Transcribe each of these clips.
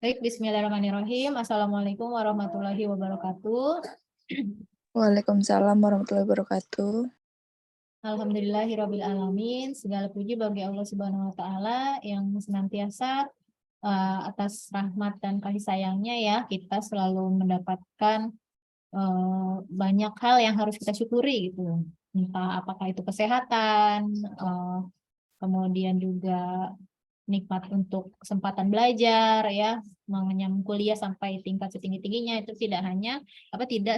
Baik, bismillahirrahmanirrahim. Assalamualaikum warahmatullahi wabarakatuh. Waalaikumsalam warahmatullahi wabarakatuh. Alhamdulillahirabbil alamin. Segala puji bagi Allah Subhanahu wa taala yang senantiasa atas rahmat dan kasih sayangnya ya, kita selalu mendapatkan banyak hal yang harus kita syukuri gitu. Entah apakah itu kesehatan, kemudian juga nikmat untuk kesempatan belajar ya, mengenyam kuliah sampai tingkat setinggi-tingginya. Itu tidak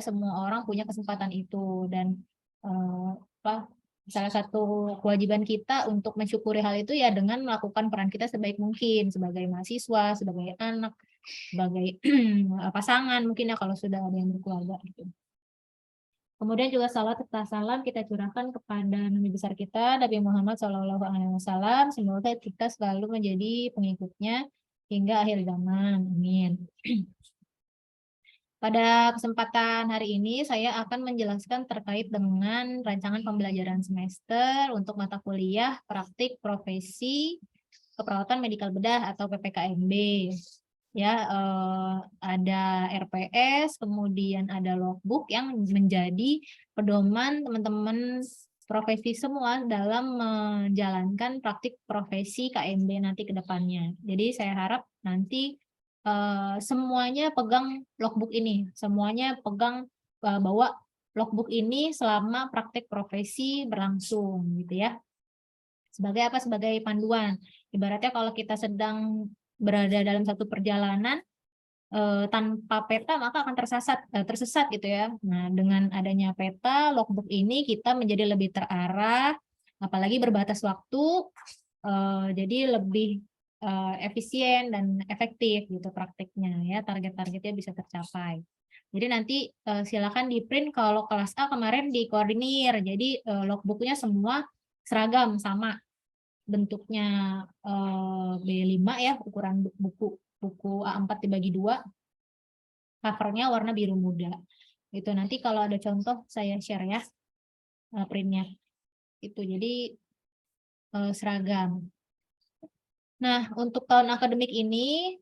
semua orang punya kesempatan itu, dan eh, apa salah satu kewajiban kita untuk mensyukuri hal itu ya dengan melakukan peran kita sebaik mungkin sebagai mahasiswa, sebagai anak, sebagai pasangan mungkin ya kalau sudah ada yang berkeluarga gitu. Kemudian juga salat serta salam kita curahkan kepada Nabi besar kita, Nabi Muhammad SAW. Semoga kita selalu menjadi pengikutnya hingga akhir zaman. Amin. Pada kesempatan hari ini saya akan menjelaskan terkait dengan rancangan pembelajaran semester untuk mata kuliah praktik profesi keperawatan medikal bedah atau PPKMB. Ya, ada RPS, kemudian ada logbook yang menjadi pedoman teman-teman profesi semua dalam menjalankan praktik profesi KMB nanti ke depannya. Jadi saya harap nanti semuanya pegang logbook ini, semuanya pegang bawa logbook ini selama praktik profesi berlangsung gitu ya. Sebagai apa? Sebagai panduan. Ibaratnya kalau kita sedang berada dalam satu perjalanan tanpa peta maka akan tersesat gitu ya. Nah, dengan adanya peta, logbook ini kita menjadi lebih terarah, apalagi berbatas waktu, jadi lebih efisien dan efektif gitu praktiknya ya, target-targetnya bisa tercapai. Jadi nanti silakan di print kalau kelas A kemarin dikoordinir, jadi logbooknya semua seragam sama bentuknya B5 ya, ukuran buku A4 dibagi 2, covernya warna biru muda. Itu nanti kalau ada contoh saya share ya printnya. Itu jadi seragam. Nah, untuk tahun akademik ini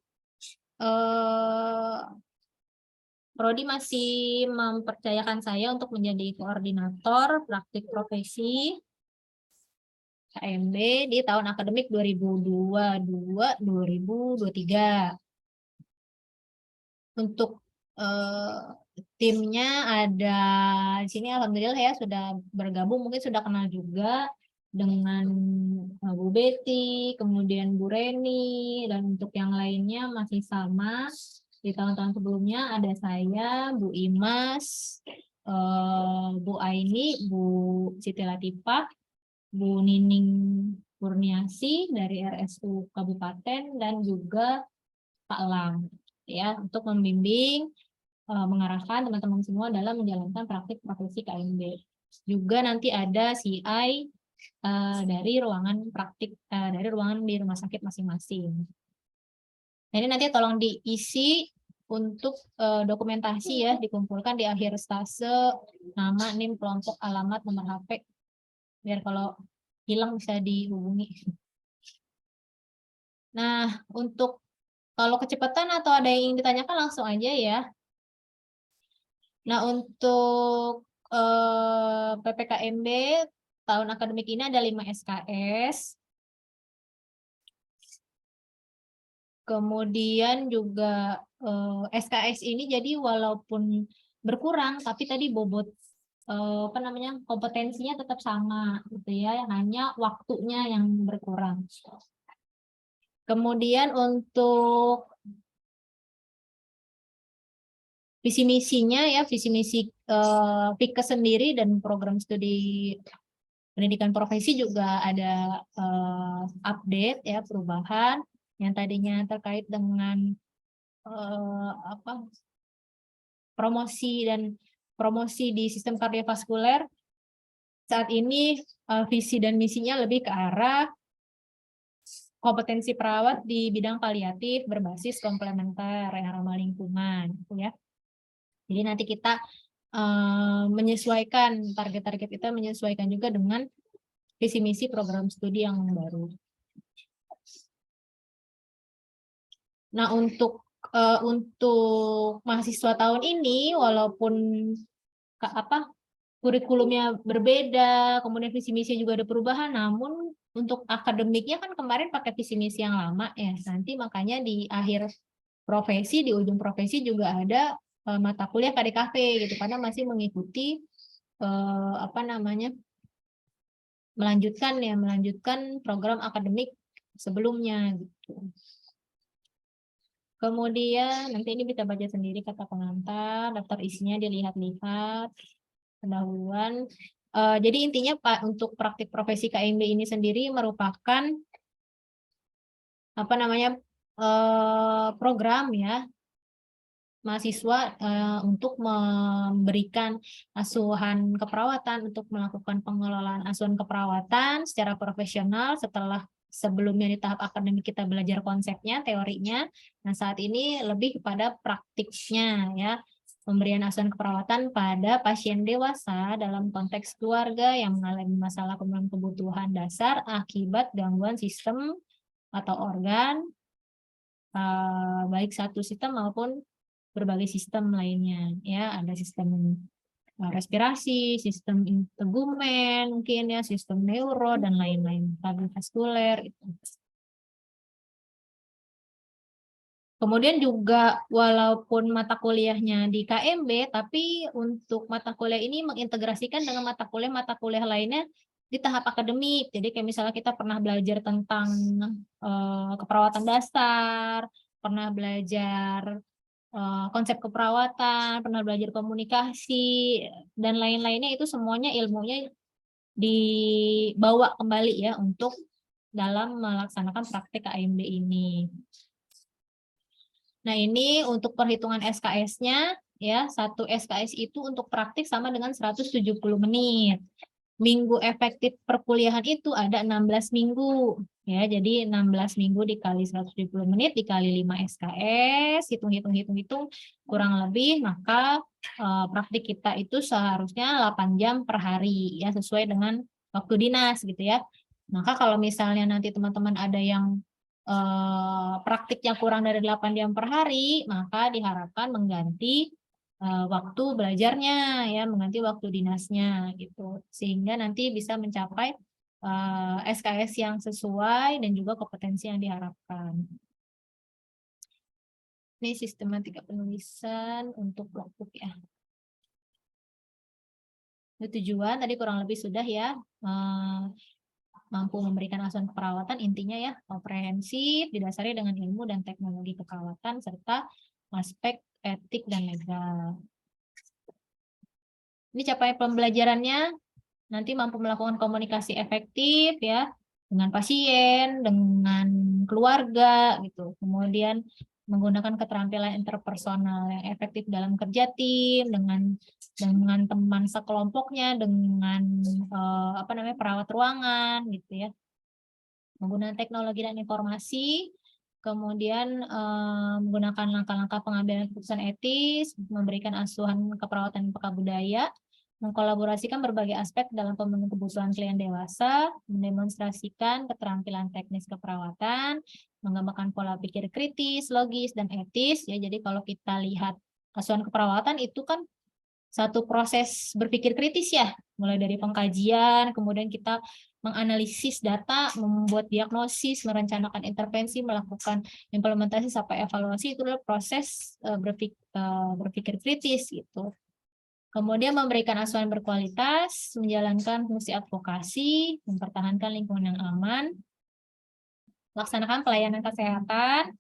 Prodi masih mempercayakan saya untuk menjadi koordinator praktik profesi KMB di tahun akademik 2022-2023. Untuk timnya ada di sini, alhamdulillah ya sudah bergabung, mungkin sudah kenal juga dengan Bu Betty, kemudian Bu Reni, dan untuk yang lainnya masih sama. Di tahun-tahun sebelumnya ada saya, Bu Imas, Bu Aini, Bu Siti Latifah, Bu Nining Kurniasi dari RSU Kabupaten, dan juga Pak Lang ya, untuk membimbing mengarahkan teman-teman semua dalam menjalankan praktik profesi KMB. Juga nanti ada CI dari ruangan praktik dari ruangan di rumah sakit masing-masing. Nah, ini nanti tolong diisi untuk dokumentasi ya, dikumpulkan di akhir stase, nama, NIM, kelompok, alamat, nomor HP, biar kalau hilang bisa dihubungi. Nah, untuk kalau kecepatan atau ada yang ingin ditanyakan langsung aja ya. Nah, untuk PPKMB tahun akademik ini ada 5 SKS. Kemudian juga SKS ini jadi walaupun berkurang, tapi tadi bobot kompetensinya tetap sama gitu ya, hanya waktunya yang berkurang. Kemudian untuk visi misinya ya, visi misi PIKES sendiri dan program studi pendidikan profesi juga ada update ya, perubahan yang tadinya terkait dengan promosi di sistem kardiovaskuler. Saat ini visi dan misinya lebih ke arah kompetensi perawat di bidang paliatif berbasis komplementer yang ramah lingkungan gitu ya. Jadi nanti kita menyesuaikan target-target kita, menyesuaikan juga dengan visi misi program studi yang baru. Nah, untuk untuk mahasiswa tahun ini, walaupun kurikulumnya berbeda, kemudian visi misi juga ada perubahan, namun untuk akademiknya kan kemarin pakai visi misi yang lama ya. Nanti makanya di akhir profesi, di ujung profesi juga ada mata kuliah KDKV gitu, karena masih mengikuti melanjutkan program akademik sebelumnya gitu. Kemudian nanti ini bisa baca sendiri kata pengantar, daftar isinya dilihat-lihat, pendahuluan. Jadi intinya Pak, untuk praktik profesi KMB ini sendiri merupakan program ya mahasiswa untuk memberikan asuhan keperawatan, untuk melakukan pengelolaan asuhan keperawatan secara profesional setelah sebelumnya di tahap akademik kita belajar konsepnya, teorinya. Nah, saat ini lebih kepada praktiknya ya. Pemberian asuhan keperawatan pada pasien dewasa dalam konteks keluarga yang mengalami masalah pemenuhan kebutuhan dasar akibat gangguan sistem atau organ, baik satu sistem maupun berbagai sistem lainnya. Ya, ada sistem respirasi, sistem integumen, mungkin ya, sistem neuro, dan lain-lain, kardiovaskuler. Kemudian juga walaupun mata kuliahnya di KMB, tapi untuk mata kuliah ini mengintegrasikan dengan mata kuliah lainnya di tahap akademik. Jadi kayak misalnya kita pernah belajar tentang keperawatan dasar, pernah belajar konsep keperawatan, pernah belajar komunikasi, dan lain-lainnya, itu semuanya ilmunya dibawa kembali ya untuk dalam melaksanakan praktik KMB ini. Nah, ini untuk perhitungan SKS-nya ya, satu SKS itu untuk praktik sama dengan 170 menit. Minggu efektif perkuliahan itu ada 16 minggu ya. Jadi 16 minggu dikali 170 menit dikali 5 SKS, hitung kurang lebih, maka praktik kita itu seharusnya 8 jam per hari ya, sesuai dengan waktu dinas gitu ya. Maka kalau misalnya nanti teman-teman ada yang praktiknya kurang dari 8 jam per hari, maka diharapkan mengganti waktu belajarnya ya, mengganti waktu dinasnya gitu, sehingga nanti bisa mencapai SKS yang sesuai dan juga kompetensi yang diharapkan. Ini sistematika penulisan untuk logbook ya. Tujuan tadi kurang lebih sudah ya, mampu memberikan asuhan keperawatan, intinya ya komprehensif, didasari dengan ilmu dan teknologi keperawatan serta aspek etik dan legal. Ini capaian pembelajarannya, nanti mampu melakukan komunikasi efektif ya dengan pasien, dengan keluarga gitu. Kemudian menggunakan keterampilan interpersonal yang efektif dalam kerja tim, dengan teman sekelompoknya, dengan perawat ruangan gitu ya. Menggunakan teknologi dan informasi, kemudian menggunakan langkah-langkah pengambilan keputusan etis, memberikan asuhan keperawatan peka budaya, mengkolaborasikan berbagai aspek dalam pemenuhan kebutuhan klien dewasa, mendemonstrasikan keterampilan teknis keperawatan, mengembangkan pola pikir kritis, logis, dan etis. Ya, jadi kalau kita lihat asuhan keperawatan itu kan satu proses berpikir kritis ya, mulai dari pengkajian, kemudian kita menganalisis data, membuat diagnosis, merencanakan intervensi, melakukan implementasi sampai evaluasi, itu adalah proses berpikir kritis gitu. Kemudian memberikan asuhan berkualitas, menjalankan fungsi advokasi, mempertahankan lingkungan yang aman, laksanakan pelayanan kesehatan.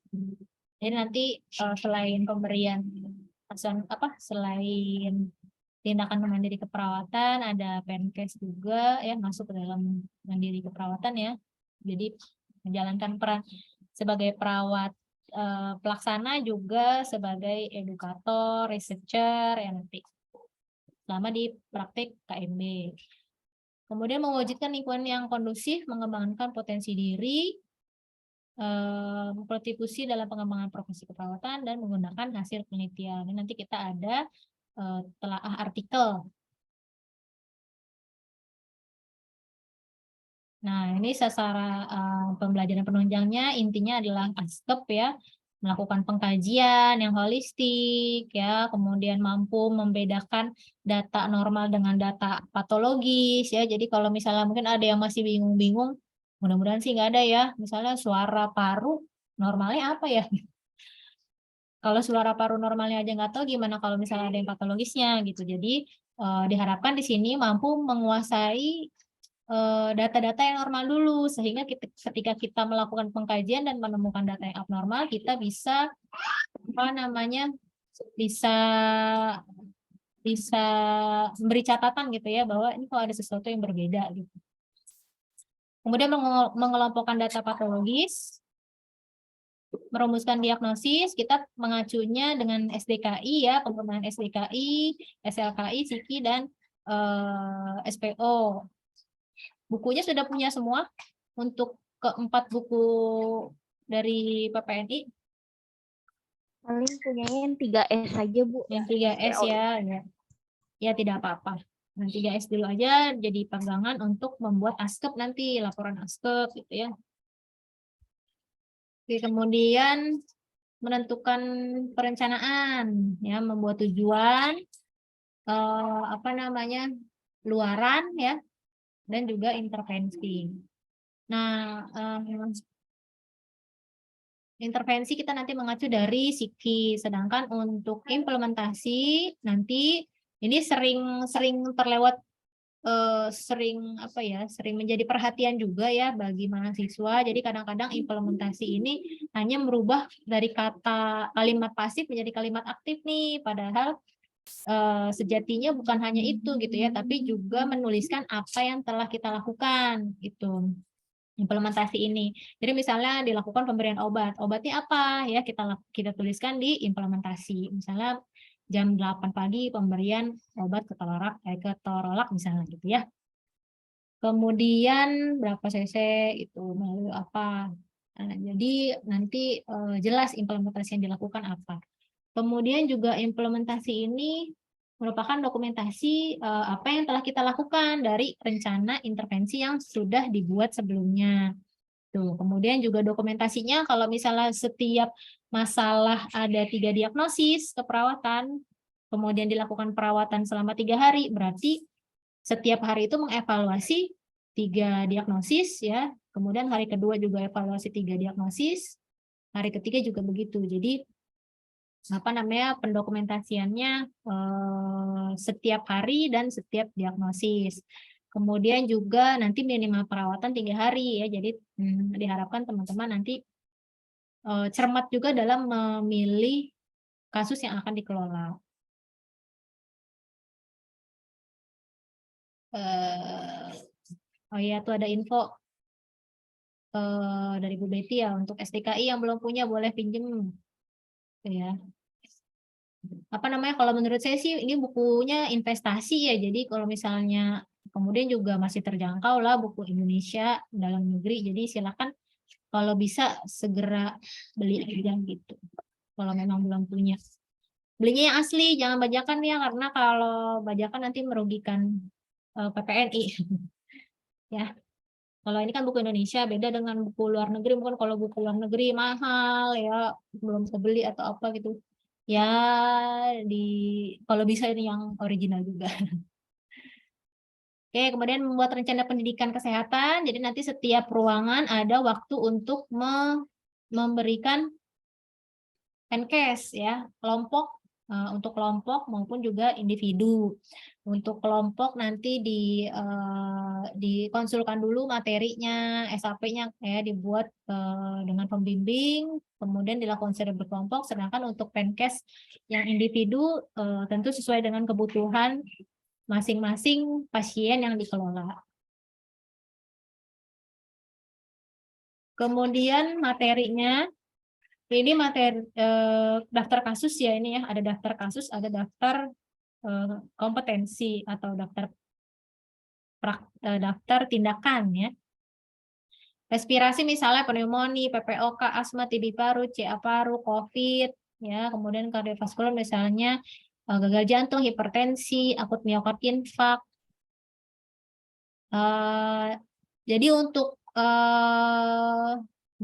Jadi nanti selain pemberian asuhan selain tindakan mandiri keperawatan, ada Penkes juga ya, masuk ke dalam mandiri keperawatan ya. Jadi menjalankan peran sebagai perawat pelaksana, juga sebagai edukator, researcher ya nanti selama di praktik KMB. Kemudian mewujudkan lingkungan yang kondusif, mengembangkan potensi diri, kontribusi dalam pengembangan profesi keperawatan, dan menggunakan hasil penelitian. Ini nanti kita ada telaah artikel. Nah, ini sasaran pembelajaran penunjangnya intinya adalah ASKEP ya, melakukan pengkajian yang holistik, ya, kemudian mampu membedakan data normal dengan data patologis, ya. Jadi kalau misalnya mungkin ada yang masih bingung-bingung, mudah-mudahan sih nggak ada ya. Misalnya suara paru normalnya apa ya? Kalau suara paru normalnya aja nggak tahu, gimana kalau misalnya ada yang patologisnya gitu. Jadi diharapkan di sini mampu menguasai data-data yang normal dulu, sehingga ketika kita melakukan pengkajian dan menemukan data yang abnormal, kita bisa apa namanya bisa bisa memberi catatan gitu ya, bahwa ini kok ada sesuatu yang berbeda gitu. Kemudian mengelompokkan data patologis, merumuskan diagnosis, kita mengacunya dengan SDKI ya, penggunaan SDKI, SLKI, SIKI, dan SPO. Bukunya sudah punya semua untuk keempat buku dari PPNI. Paling punyanya yang 3S aja, Bu. Yang 3S ya, ya tidak apa-apa. Yang 3S dulu aja jadi pegangan untuk membuat ASKEP nanti, laporan ASKEP gitu ya. Oke, kemudian menentukan perencanaan, ya, membuat tujuan, apa namanya, luaran ya, dan juga intervensi. Nah, intervensi kita nanti mengacu dari SIKI, sedangkan untuk implementasi nanti ini sering terlewat, sering apa ya, sering menjadi perhatian juga ya bagi mahasiswa. Jadi kadang-kadang implementasi ini hanya merubah dari kalimat pasif menjadi kalimat aktif nih, padahal sejatinya bukan hanya itu gitu ya, tapi juga menuliskan apa yang telah kita lakukan gitu. Implementasi ini. Jadi misalnya dilakukan pemberian obat. Obatnya apa ya, kita tuliskan di implementasi. Misalnya jam 8 pagi pemberian obat ketorolak misalnya gitu ya. Kemudian berapa cc itu melalui apa. Nah, jadi nanti jelas implementasi yang dilakukan apa. Kemudian juga implementasi ini merupakan dokumentasi apa yang telah kita lakukan dari rencana intervensi yang sudah dibuat sebelumnya. Tuh, kemudian juga dokumentasinya kalau misalnya setiap masalah ada 3 diagnosis keperawatan, kemudian dilakukan perawatan selama 3 hari, berarti setiap hari itu mengevaluasi 3 diagnosis ya, kemudian hari kedua juga evaluasi 3 diagnosis, hari ketiga juga begitu. Jadi apa namanya, pendokumentasiannya setiap hari dan setiap diagnosis. Kemudian juga nanti minimal perawatan 3 hari ya. Jadi diharapkan teman-teman nanti cermat juga dalam memilih kasus yang akan dikelola. Oh iya, tuh ada info dari Bu Betty ya, untuk SDKI yang belum punya boleh pinjem ya. Apa namanya, kalau menurut saya sih ini bukunya investasi ya, jadi kalau misalnya kemudian juga masih terjangkau lah buku Indonesia dalam negeri, jadi silakan kalau bisa segera beli aja gitu kalau memang belum punya. Belinya yang asli, jangan bajakan ya, karena kalau bajakan nanti merugikan PPNI ya. Kalau ini kan buku Indonesia, beda dengan buku luar negeri. Mungkin kalau buku luar negeri mahal ya, belum kebeli atau apa gitu. Ya, kalau bisa ini yang original juga. Oke, kemudian membuat rencana pendidikan kesehatan. Jadi nanti setiap ruangan ada waktu untuk memberikan Penkes ya, kelompok, untuk kelompok maupun juga individu. Untuk kelompok nanti dikonsulkan dulu materinya, SAP-nya ya, dibuat dengan pembimbing, kemudian dilakukan secara berkelompok. Sedangkan untuk Penkes yang individu tentu sesuai dengan kebutuhan masing-masing pasien yang dikelola. Kemudian materinya, ini materi daftar kasus ya, ini ya, ada daftar kasus, ada daftar kompetensi atau daftar tindakan ya. Respirasi misalnya pneumonia, PPOK, asma, TB paru, CA paru, COVID ya, kemudian kardiovaskular misalnya gagal jantung, hipertensi, akut miokard infark. Jadi untuk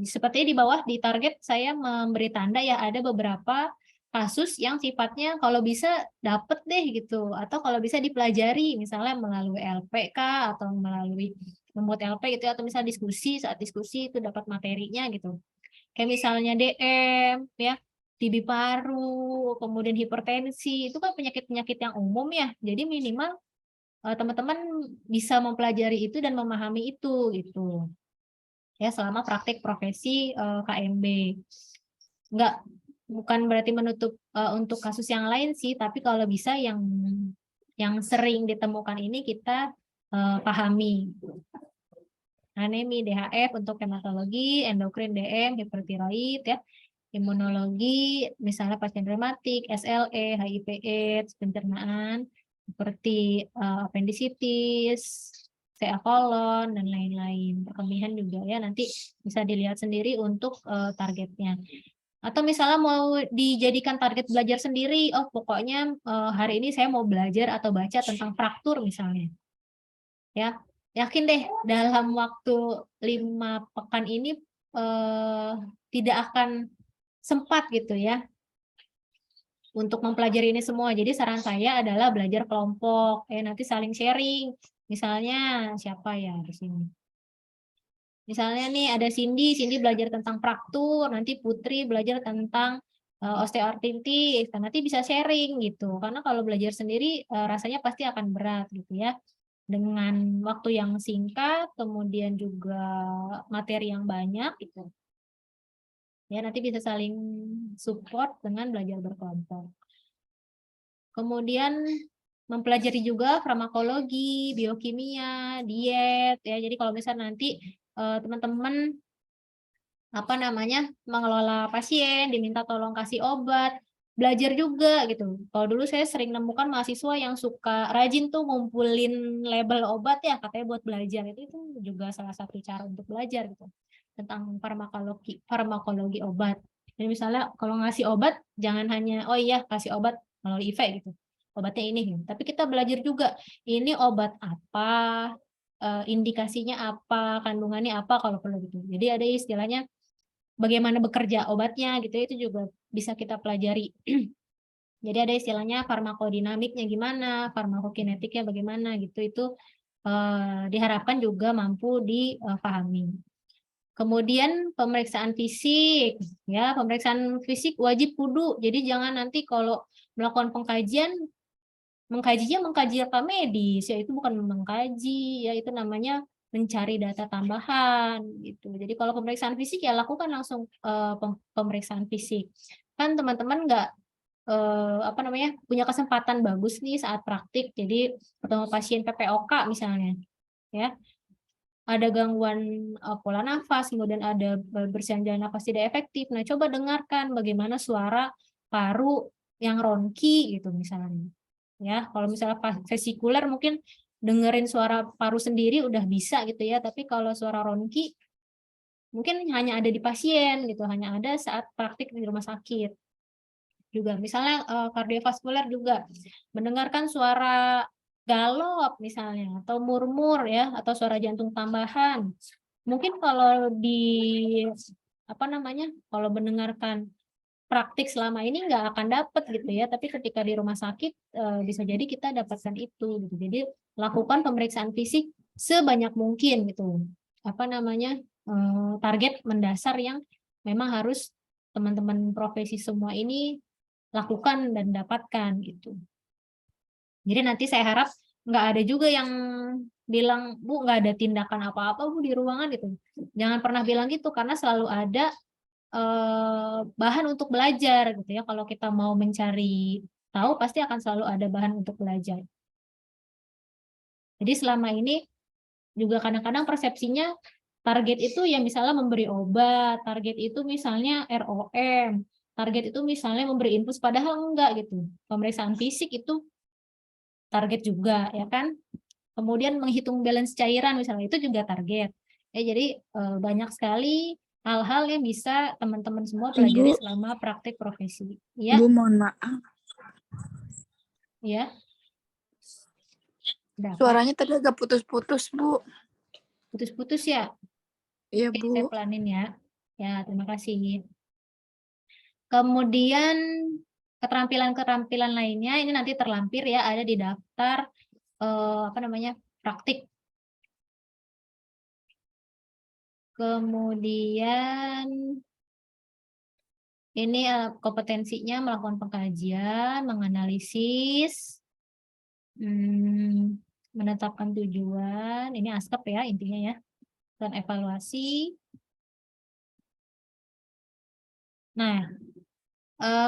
Sepertinya di bawah di target saya memberi tanda ya ada beberapa kasus yang sifatnya kalau bisa dapet deh gitu, atau kalau bisa dipelajari misalnya melalui LPK atau melalui membuat LP gitu atau misalnya diskusi, saat diskusi itu dapat materinya gitu. Kayak misalnya DM ya, TB paru, kemudian hipertensi, itu kan penyakit-penyakit yang umum ya. Jadi minimal teman-teman bisa mempelajari itu dan memahami itu gitu. Ya, selama praktik profesi KMB. Bukan berarti menutup untuk kasus yang lain sih, tapi kalau bisa yang sering ditemukan ini kita pahami. Anemi, DHF untuk hematologi, endokrin DM, hipertiroid ya, imunologi, misalnya pasien rematik, SLE, HIV/AIDS, pencernaan, seperti appendicitis, CA kolon, dan lain-lain. Perkembangan juga ya, nanti bisa dilihat sendiri untuk targetnya. Atau misalnya mau dijadikan target belajar sendiri, oh pokoknya hari ini saya mau belajar atau baca tentang fraktur misalnya. Ya, yakin deh dalam waktu 5 pekan ini tidak akan sempat gitu ya untuk mempelajari ini semua. Jadi saran saya adalah belajar kelompok, nanti saling sharing. Misalnya siapa ya di sini? Misalnya nih ada Cindy belajar tentang fraktur, nanti Putri belajar tentang osteoartritis, nanti bisa sharing gitu. Karena kalau belajar sendiri rasanya pasti akan berat gitu ya. Dengan waktu yang singkat, kemudian juga materi yang banyak gitu. Ya, nanti bisa saling support dengan belajar berkelompok. Kemudian mempelajari juga farmakologi, biokimia, diet ya. Jadi kalau misalnya nanti teman-teman mengelola pasien, diminta tolong kasih obat, belajar juga gitu. Kalau dulu saya sering nemukan mahasiswa yang suka rajin tuh ngumpulin label obat ya, katanya buat belajar. Itu juga salah satu cara untuk belajar gitu tentang farmakologi obat. Jadi misalnya kalau ngasih obat jangan hanya oh iya kasih obat melalui IV gitu. Obatnya ini gitu. Tapi kita belajar juga ini obat apa, indikasinya apa, kandungannya apa kalau perlu gitu. Jadi ada istilahnya bagaimana bekerja obatnya gitu, itu juga bisa kita pelajari. Jadi ada istilahnya farmakodinamiknya gimana, farmakokinetiknya bagaimana gitu, itu diharapkan juga mampu dipahami. Kemudian pemeriksaan fisik, ya pemeriksaan fisik wajib kudu. Jadi jangan nanti kalau melakukan mengkaji apa medis, ya itu bukan mengkaji, ya itu namanya mencari data tambahan gitu. Jadi kalau pemeriksaan fisik ya lakukan langsung pemeriksaan fisik. Kan teman-teman nggak punya kesempatan bagus nih saat praktik. Jadi ketemu pasien PPOK misalnya, ya ada gangguan pola nafas, kemudian ada bersihan jalan nafas tidak efektif. Nah, coba dengarkan bagaimana suara paru yang ronki gitu misalnya. Ya, kalau misalnya vesikuler mungkin dengerin suara paru sendiri udah bisa gitu ya, tapi kalau suara ronki mungkin hanya ada di pasien gitu, hanya ada saat praktik di rumah sakit. Juga misalnya kardiovaskuler juga mendengarkan suara galop misalnya atau murmur ya atau suara jantung tambahan. Mungkin kalau kalau mendengarkan praktik selama ini nggak akan dapat gitu ya, tapi ketika di rumah sakit bisa jadi kita dapatkan itu gitu. Jadi lakukan pemeriksaan fisik sebanyak mungkin gitu. Target mendasar yang memang harus teman-teman profesi semua ini lakukan dan dapatkan gitu. Jadi nanti saya harap nggak ada juga yang bilang, Bu, nggak ada tindakan apa-apa Bu di ruangan gitu. Jangan pernah bilang gitu, karena selalu ada bahan untuk belajar gitu ya. Kalau kita mau mencari tahu, pasti akan selalu ada bahan untuk belajar. Jadi selama ini juga kadang-kadang persepsinya target itu yang misalnya memberi obat, target itu misalnya ROM, target itu misalnya memberi infus, padahal enggak gitu. Pemeriksaan fisik itu target juga ya kan. Kemudian menghitung balance cairan misalnya itu juga target. Jadi banyak sekali hal-hal yang bisa teman-teman semua pelajari selama praktik profesi. Ya. Bu, mohon maaf. Ya. Suaranya tadi agak putus-putus, Bu. Putus-putus ya? Iya, Oke, Bu. saya pelanin ya. Ya, terima kasih. Kemudian keterampilan-keterampilan lainnya ini nanti terlampir ya, ada di daftar praktik. Kemudian ini kompetensinya melakukan pengkajian, menganalisis, menetapkan tujuan, ini ASKEP ya intinya ya, dan evaluasi. Nah,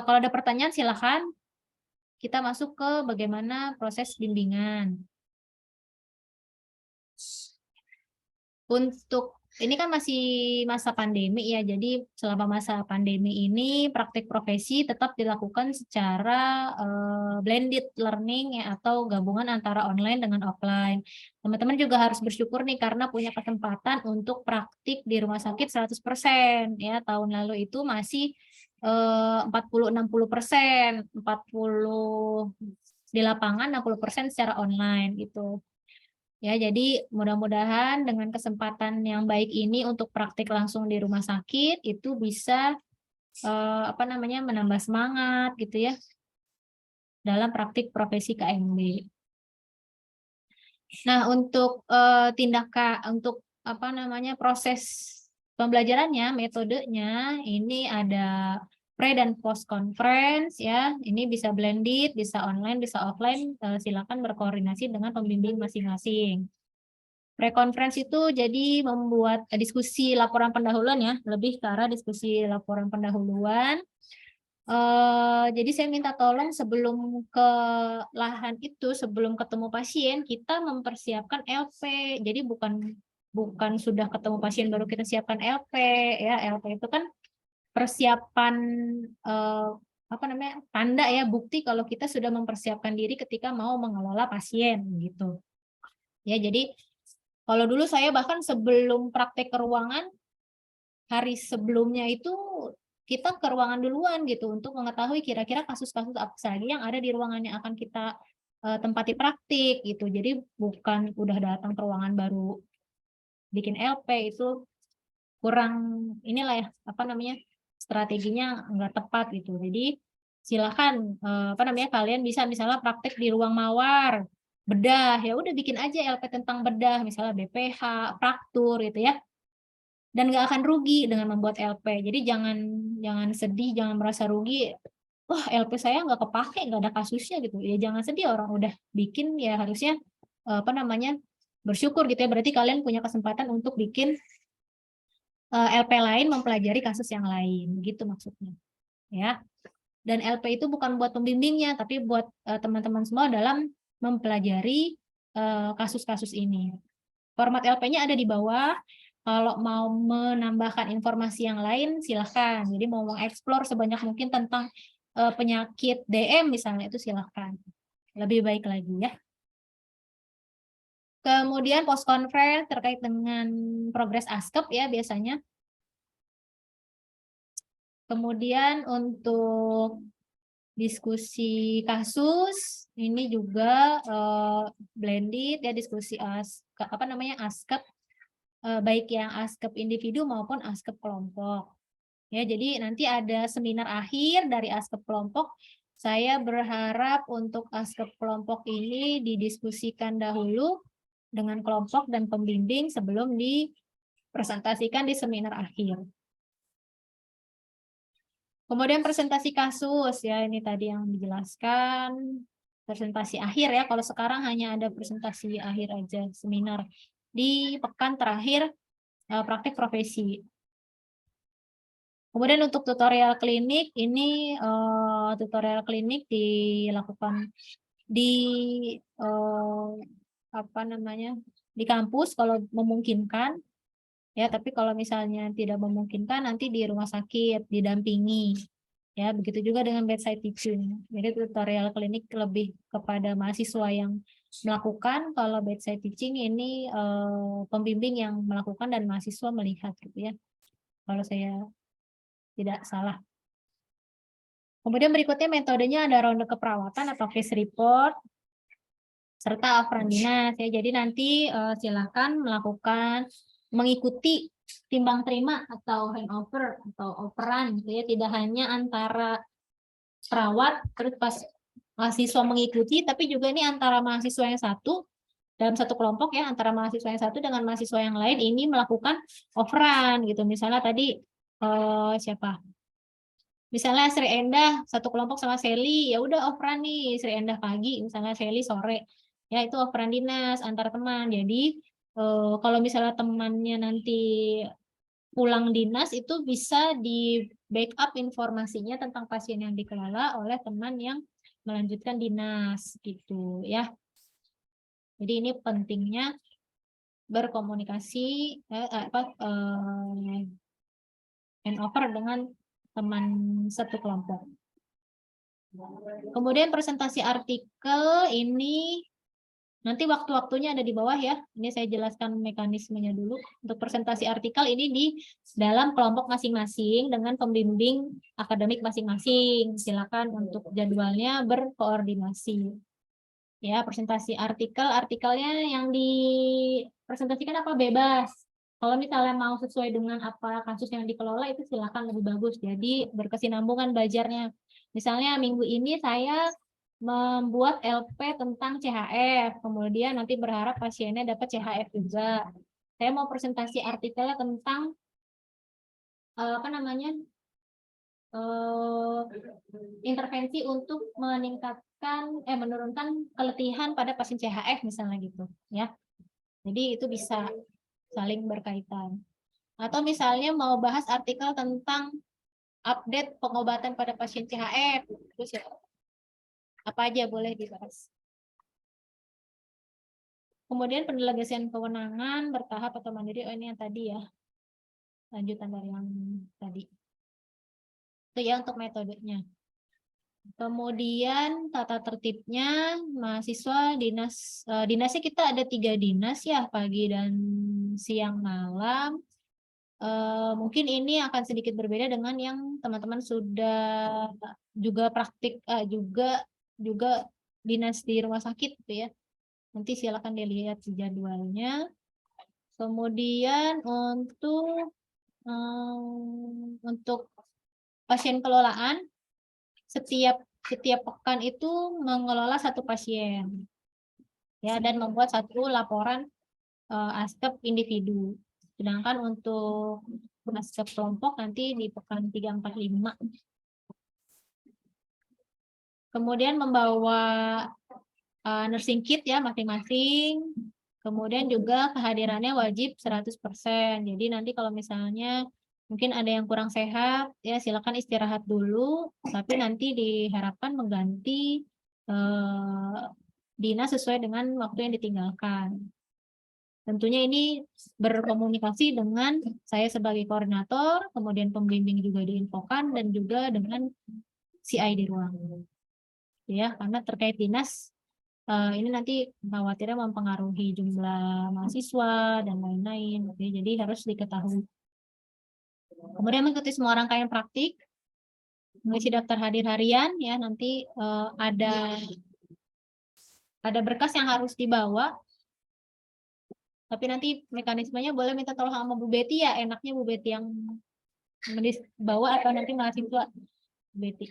kalau ada pertanyaan silakan. Kita masuk ke bagaimana proses bimbingan. Untuk ini kan masih masa pandemi ya, jadi selama masa pandemi ini praktik profesi tetap dilakukan secara blended learning ya, atau gabungan antara online dengan offline. Teman-teman juga harus bersyukur nih karena punya kesempatan untuk praktik di rumah sakit 100% ya. Tahun lalu itu masih 40-60%, 40 di lapangan, 60% secara online gitu. Ya, jadi mudah-mudahan dengan kesempatan yang baik ini untuk praktik langsung di rumah sakit itu bisa menambah semangat gitu ya dalam praktik profesi KMB. Nah, untuk proses pembelajarannya, metodenya ini ada pre dan post conference ya. Ini bisa blended, bisa online, bisa offline. Silakan berkoordinasi dengan pembimbing masing-masing. Pre-conference itu jadi membuat diskusi laporan pendahuluan ya, lebih ke arah diskusi laporan pendahuluan. Jadi saya minta tolong sebelum ke lahan itu, sebelum ketemu pasien, kita mempersiapkan LP. Jadi bukan sudah ketemu pasien baru kita siapkan LP ya. LP itu kan persiapan tanda ya, bukti kalau kita sudah mempersiapkan diri ketika mau mengelola pasien gitu. Ya, jadi kalau dulu saya bahkan sebelum praktek ke ruangan, hari sebelumnya itu kita ke ruangan duluan gitu untuk mengetahui kira-kira kasus-kasus apa saja yang ada di ruangan yang akan kita tempati praktik gitu. Jadi bukan udah datang ke ruangan baru bikin LP, itu kurang inilah ya, strateginya nggak tepat gitu. Jadi silakan kalian bisa misalnya praktek di ruang mawar, bedah, ya udah bikin aja LP tentang bedah, misalnya BPH, fraktur gitu ya. Dan nggak akan rugi dengan membuat LP. Jadi jangan sedih, jangan merasa rugi. Wah, LP saya nggak kepake, nggak ada kasusnya gitu. Ya jangan sedih, orang udah bikin ya harusnya bersyukur gitu ya. Berarti kalian punya kesempatan untuk bikin LP lain, mempelajari kasus yang lain, gitu maksudnya. Ya. Dan LP itu bukan buat pembimbingnya, tapi buat teman-teman semua dalam mempelajari kasus-kasus ini. Format LP-nya ada di bawah. Kalau mau menambahkan informasi yang lain, silahkan. Jadi mau mengeksplor sebanyak mungkin tentang penyakit DM misalnya, itu silahkan. Lebih baik lagi ya. Kemudian post conference terkait dengan progres ASKEP ya biasanya. Kemudian untuk diskusi kasus ini juga blended ya, diskusi ASKEP baik yang ASKEP individu maupun ASKEP kelompok. Ya, jadi nanti ada seminar akhir dari ASKEP kelompok. Saya berharap untuk ASKEP kelompok ini didiskusikan dahulu dengan kelompok dan pembimbing sebelum dipresentasikan di seminar akhir. Kemudian presentasi kasus ya, ini tadi yang dijelaskan presentasi akhir ya. Kalau sekarang hanya ada presentasi akhir aja, seminar di pekan terakhir praktik profesi. Kemudian untuk tutorial klinik ini tutorial klinik dilakukan di di kampus kalau memungkinkan. Ya, tapi kalau misalnya tidak memungkinkan nanti di rumah sakit didampingi. Ya, begitu juga dengan bedside teaching. Jadi tutorial klinik lebih kepada mahasiswa yang melakukan, kalau bedside teaching ini pembimbing yang melakukan dan mahasiswa melihat gitu ya. Kalau saya tidak salah. Kemudian berikutnya metodenya ada ronde keperawatan atau case report serta afran dinas ya. Jadi nanti silakan mengikuti timbang terima atau handover atau operan gitu ya, tidak hanya antara perawat terus pas mahasiswa mengikuti, tapi juga ini antara mahasiswa yang satu dalam satu kelompok ya, antara mahasiswa yang satu dengan mahasiswa yang lain ini melakukan operan gitu. Misalnya tadi siapa? Misalnya Sri Endah satu kelompok sama Sally, ya udah operan nih Sri Endah pagi, misalnya Sally sore, ya itu operan dinas antar teman. Jadi kalau misalnya temannya nanti pulang dinas itu bisa di backup informasinya tentang pasien yang dikelola oleh teman yang melanjutkan dinas gitu ya. Jadi ini pentingnya berkomunikasi handover dengan teman satu kelompok. Kemudian presentasi artikel ini nanti waktu-waktunya ada di bawah ya. Ini saya jelaskan mekanismenya dulu. Untuk presentasi artikel ini di dalam kelompok masing-masing dengan pembimbing akademik masing-masing. Silakan untuk jadwalnya berkoordinasi. Ya, presentasi artikelnya yang dipresentasikan apa bebas. Kalau misalnya mau sesuai dengan apa kasus yang dikelola itu silakan lebih bagus. Jadi berkesinambungan belajarnya. Misalnya minggu ini saya membuat LP tentang CHF, kemudian nanti berharap pasiennya dapat CHF juga. Saya mau presentasi artikelnya tentang apa namanya intervensi untuk menurunkan keletihan pada pasien CHF misalnya gitu ya. Jadi itu bisa saling berkaitan. Atau misalnya mau bahas artikel tentang update pengobatan pada pasien CHF, terus ya apa aja boleh dibahas. Kemudian pendelegasian kewenangan bertahap atau mandiri, oh ini yang tadi ya, lanjutan dari yang tadi. Itu ya untuk metodenya. Kemudian tata tertibnya mahasiswa dinasnya kita ada 3 dinas ya, pagi dan siang malam. Mungkin ini akan sedikit berbeda dengan yang teman-teman sudah juga praktik juga dinas di rumah sakit gitu ya. Nanti silakan dilihat jadwalnya. Kemudian untuk pasien kelolaan setiap pekan itu mengelola satu pasien ya dan membuat satu laporan askep individu. Sedangkan untuk askep kelompok nanti di pekan 3, 4, 5. Kemudian membawa nursing kit ya masing-masing. Kemudian juga kehadirannya wajib 100%. Jadi nanti kalau misalnya mungkin ada yang kurang sehat, ya silakan istirahat dulu, tapi nanti diharapkan mengganti dinas sesuai dengan waktu yang ditinggalkan. Tentunya ini berkomunikasi dengan saya sebagai koordinator, kemudian pembimbing juga diinfokan, dan juga dengan CI di ruang. Ya, karena terkait dinas, ini nanti khawatirnya mempengaruhi jumlah mahasiswa dan lain-lain. Jadi harus diketahui. Kemudian mengikuti semua rangkaian praktik, mengisi daftar hadir harian, ya nanti ada berkas yang harus dibawa. Tapi nanti mekanismenya boleh minta tolong sama Bu Betty ya, enaknya Bu Betty yang bawa atau nanti mahasiswa Bu Betty.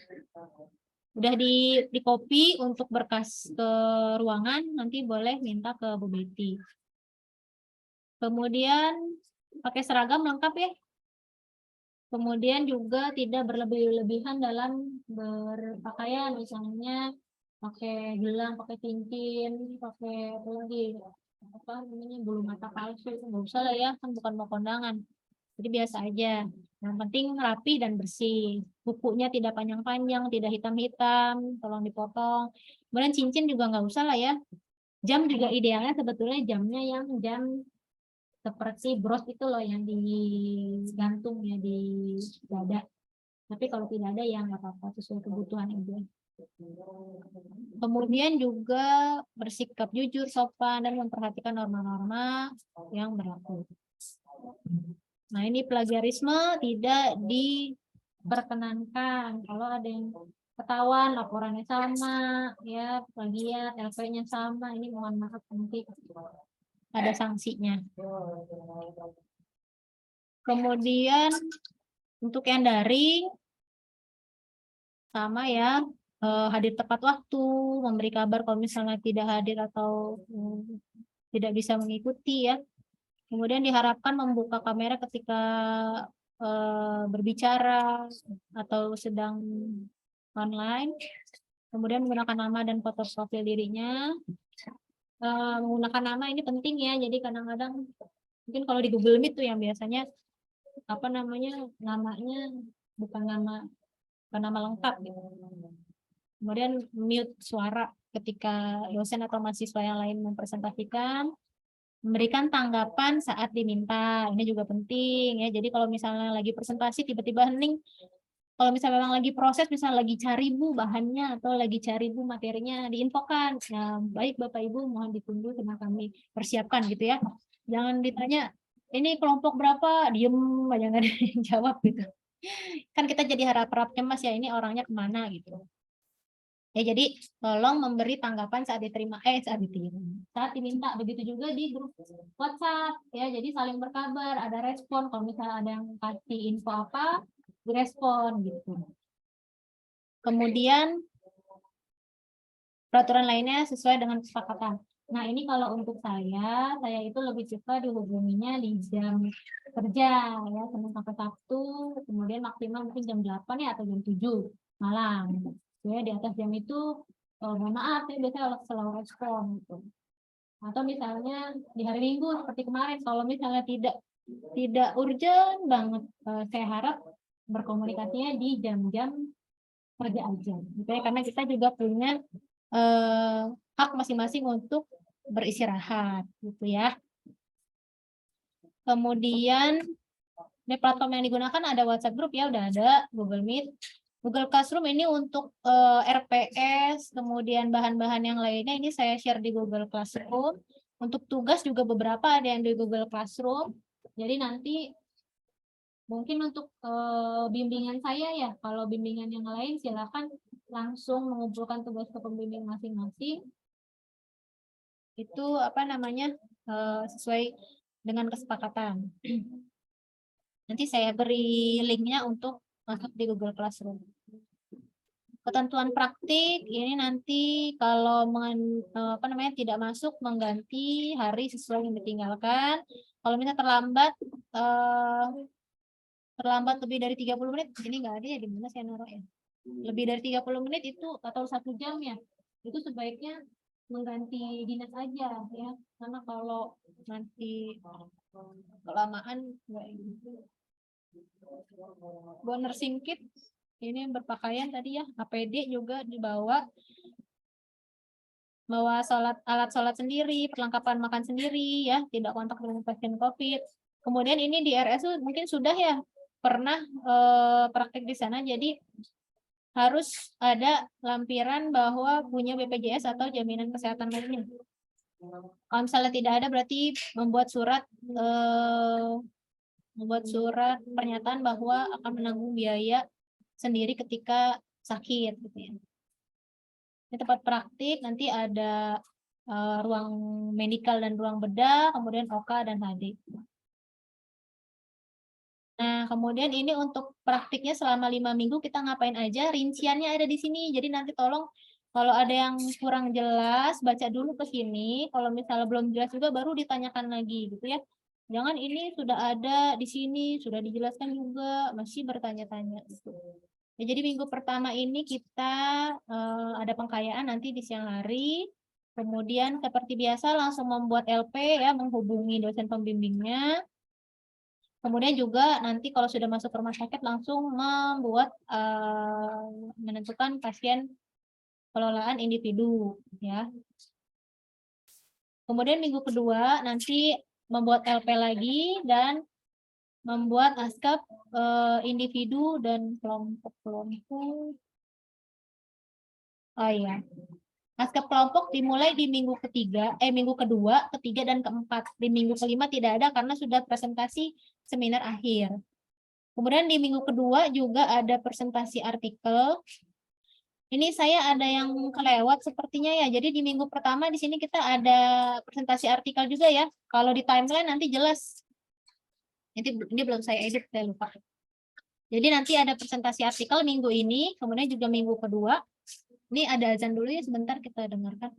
Udah di copy untuk berkas ke ruangan, nanti boleh minta ke Bu Betty. Kemudian pakai seragam lengkap ya. Kemudian juga tidak berlebih-lebihan dalam berpakaian, misalnya pakai gelang, pakai cincin, pakai apa lagi, apa namanya, bulu mata palsu, nggak usah lah ya, kan bukan mau kondangan. Jadi biasa aja. Yang penting rapi dan bersih. Kukunya tidak panjang-panjang, tidak hitam-hitam, tolong dipotong. Kemudian cincin juga nggak usah lah ya. Jam juga idealnya sebetulnya jamnya yang jam seperti bros itu loh yang digantung ya di dada. Tapi kalau tidak ada ya nggak apa-apa, sesuai kebutuhan ibu. Kemudian juga bersikap jujur, sopan, dan memperhatikan norma-norma yang berlaku. Nah, ini plagiarisme tidak diperkenankan. Kalau ada yang ketahuan laporannya sama, ya plagiat, LP-nya sama, ini mohon maaf nanti ada sanksinya. Kemudian untuk yang daring sama ya, hadir tepat waktu, memberi kabar kalau misalnya tidak hadir atau tidak bisa mengikuti ya. Kemudian diharapkan membuka kamera ketika berbicara atau sedang online. Kemudian menggunakan nama dan foto profil dirinya. Menggunakan nama ini penting ya, jadi kadang-kadang mungkin kalau di Google Meet tuh yang biasanya namanya bukan nama lengkap gitu. Kemudian mute suara ketika dosen atau mahasiswa yang lain mempresentasikan. Memberikan tanggapan saat diminta, ini juga penting ya. Jadi kalau misalnya lagi presentasi tiba-tiba hening, kalau misalnya memang lagi proses, misalnya lagi cari bu bahannya atau lagi cari bu materinya, diinfokan. Nah, baik Bapak Ibu, mohon ditunggu karena kami persiapkan gitu ya. Jangan ditanya, ini kelompok berapa, diem aja nggak ada yang jawab gitu. Kan kita jadi harap-harap cemas ya, ini orangnya kemana gitu. Ya, jadi tolong memberi tanggapan saat saat diminta. Begitu juga di grup WhatsApp ya, jadi saling berkabar, ada respon. Kalau misalnya ada yang kasih info apa, direspon gitu. Kemudian peraturan lainnya sesuai dengan kesepakatan. Nah, ini kalau untuk saya itu lebih suka dihubunginya di jam kerja ya, Senin sampai Sabtu, kemudian maksimal mungkin jam 8 ya atau jam 7 malam. Ya, di atas jam itu mohon maaf ya, biasanya selalu respon gitu. Atau misalnya di hari Minggu seperti kemarin, kalau misalnya tidak urgent banget, saya harap berkomunikasinya di jam-jam kerja aja gitu ya, karena kita juga punya hak masing-masing untuk beristirahat gitu ya. Kemudian di platform yang digunakan ada WhatsApp group ya, udah ada Google Meet. Google Classroom ini untuk RPS, kemudian bahan-bahan yang lainnya ini saya share di Google Classroom. Untuk tugas juga beberapa ada yang di Google Classroom. Jadi nanti mungkin untuk bimbingan saya ya, kalau bimbingan yang lain silakan langsung mengumpulkan tugas ke pembimbing masing-masing. Itu sesuai dengan kesepakatan. Nanti saya beri linknya untuk masuk di Google Classroom. Ketentuan praktik ini nanti kalau tidak masuk mengganti hari sesuai yang ditinggalkan. Kalau misalnya terlambat lebih dari 30 menit, ini nggak ada ya, di mana saya naruh ya. Lebih dari 30 menit itu atau 1 jam ya, itu sebaiknya mengganti dinas aja ya, karena kalau nanti kelamaan nggak gitu. Bawa nursing kit, ini berpakaian tadi ya, APD juga dibawa, bawa alat sholat sendiri, perlengkapan makan sendiri ya, tidak kontak dengan pasien COVID. Kemudian ini di RSU mungkin sudah ya pernah praktik di sana, jadi harus ada lampiran bahwa punya BPJS atau jaminan kesehatan lainnya. Kalau misalnya tidak ada, berarti membuat surat pernyataan bahwa akan menanggung biaya sendiri ketika sakit gitu ya. Di tempat praktik nanti ada ruang medikal dan ruang bedah, kemudian OK dan HD. Nah, kemudian ini untuk praktiknya selama 5 minggu kita ngapain aja, rinciannya ada di sini. Jadi nanti tolong kalau ada yang kurang jelas, baca dulu ke sini. Kalau misalnya belum jelas juga baru ditanyakan lagi gitu ya. Jangan ini sudah ada di sini, sudah dijelaskan juga, masih bertanya-tanya. Ya, jadi minggu pertama ini kita ada pengkayaan nanti di siang hari. Kemudian seperti biasa langsung membuat LP ya, menghubungi dosen pembimbingnya. Kemudian juga nanti kalau sudah masuk rumah sakit langsung membuat menentukan pasien pengelolaan individu ya. Kemudian minggu kedua nanti membuat LP lagi dan membuat ASKAP individu dan kelompok-kelompok. Oh iya. ASKAP kelompok dimulai di minggu kedua, ketiga, dan keempat. Di minggu kelima tidak ada karena sudah presentasi seminar akhir. Kemudian di minggu kedua juga ada presentasi artikel. Ini saya ada yang kelewat sepertinya ya. Jadi di minggu pertama di sini kita ada presentasi artikel juga ya. Kalau di timeline nanti jelas. Ini belum saya edit, saya lupa. Jadi nanti ada presentasi artikel minggu ini, kemudian juga minggu kedua. Ini ada azan dulu ya, sebentar kita dengarkan.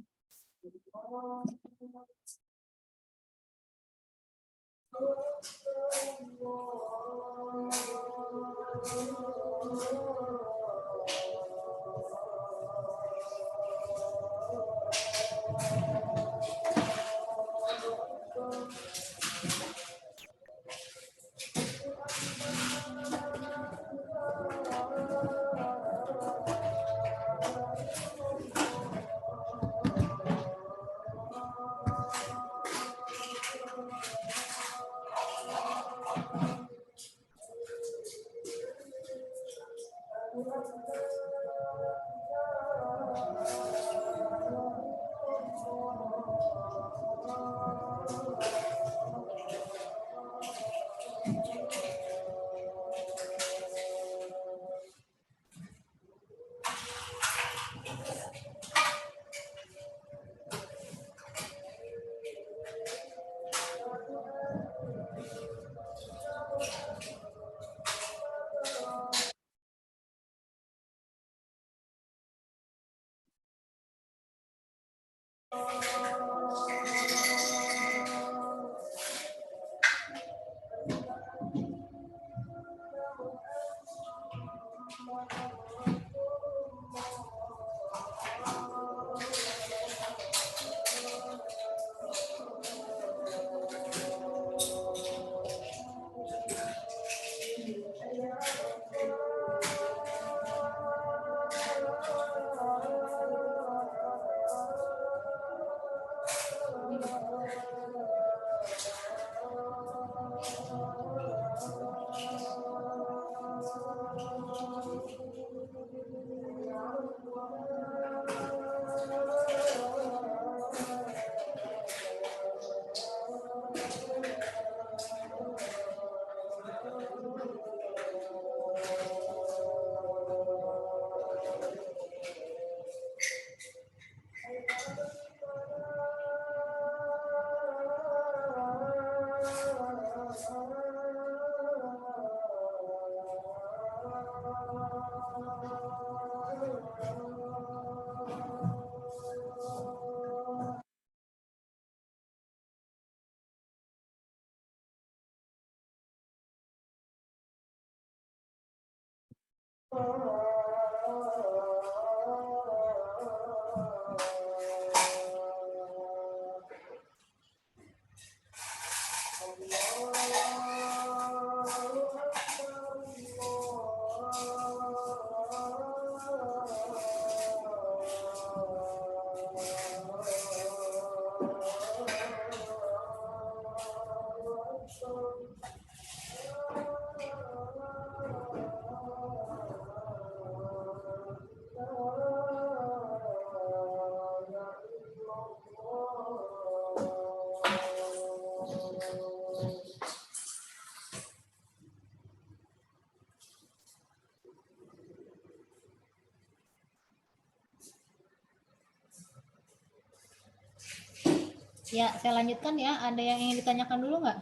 Ya, saya lanjutkan ya. Ada yang ingin ditanyakan dulu nggak?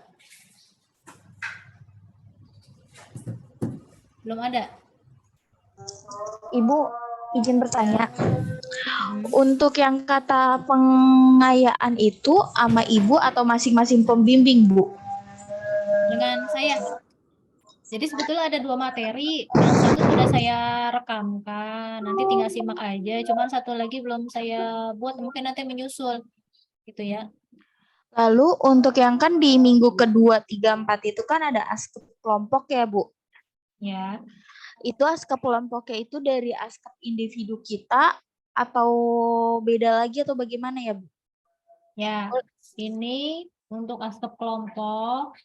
Belum ada? Ibu izin bertanya. Untuk yang kata pengayaan itu sama ibu atau masing-masing pembimbing, Bu? Dengan saya. Jadi sebetulnya ada 2 materi. Yang satu sudah saya rekamkan. Nanti tinggal simak aja. Cuman satu lagi belum saya buat. Mungkin nanti menyusul. Gitu ya. Lalu untuk yang kan di minggu kedua, 3, 4 itu kan ada askep kelompok ya, Bu? Ya. Itu askep kelompoknya itu dari askep individu kita atau beda lagi atau bagaimana ya, Bu? Ya, ini untuk askep kelompok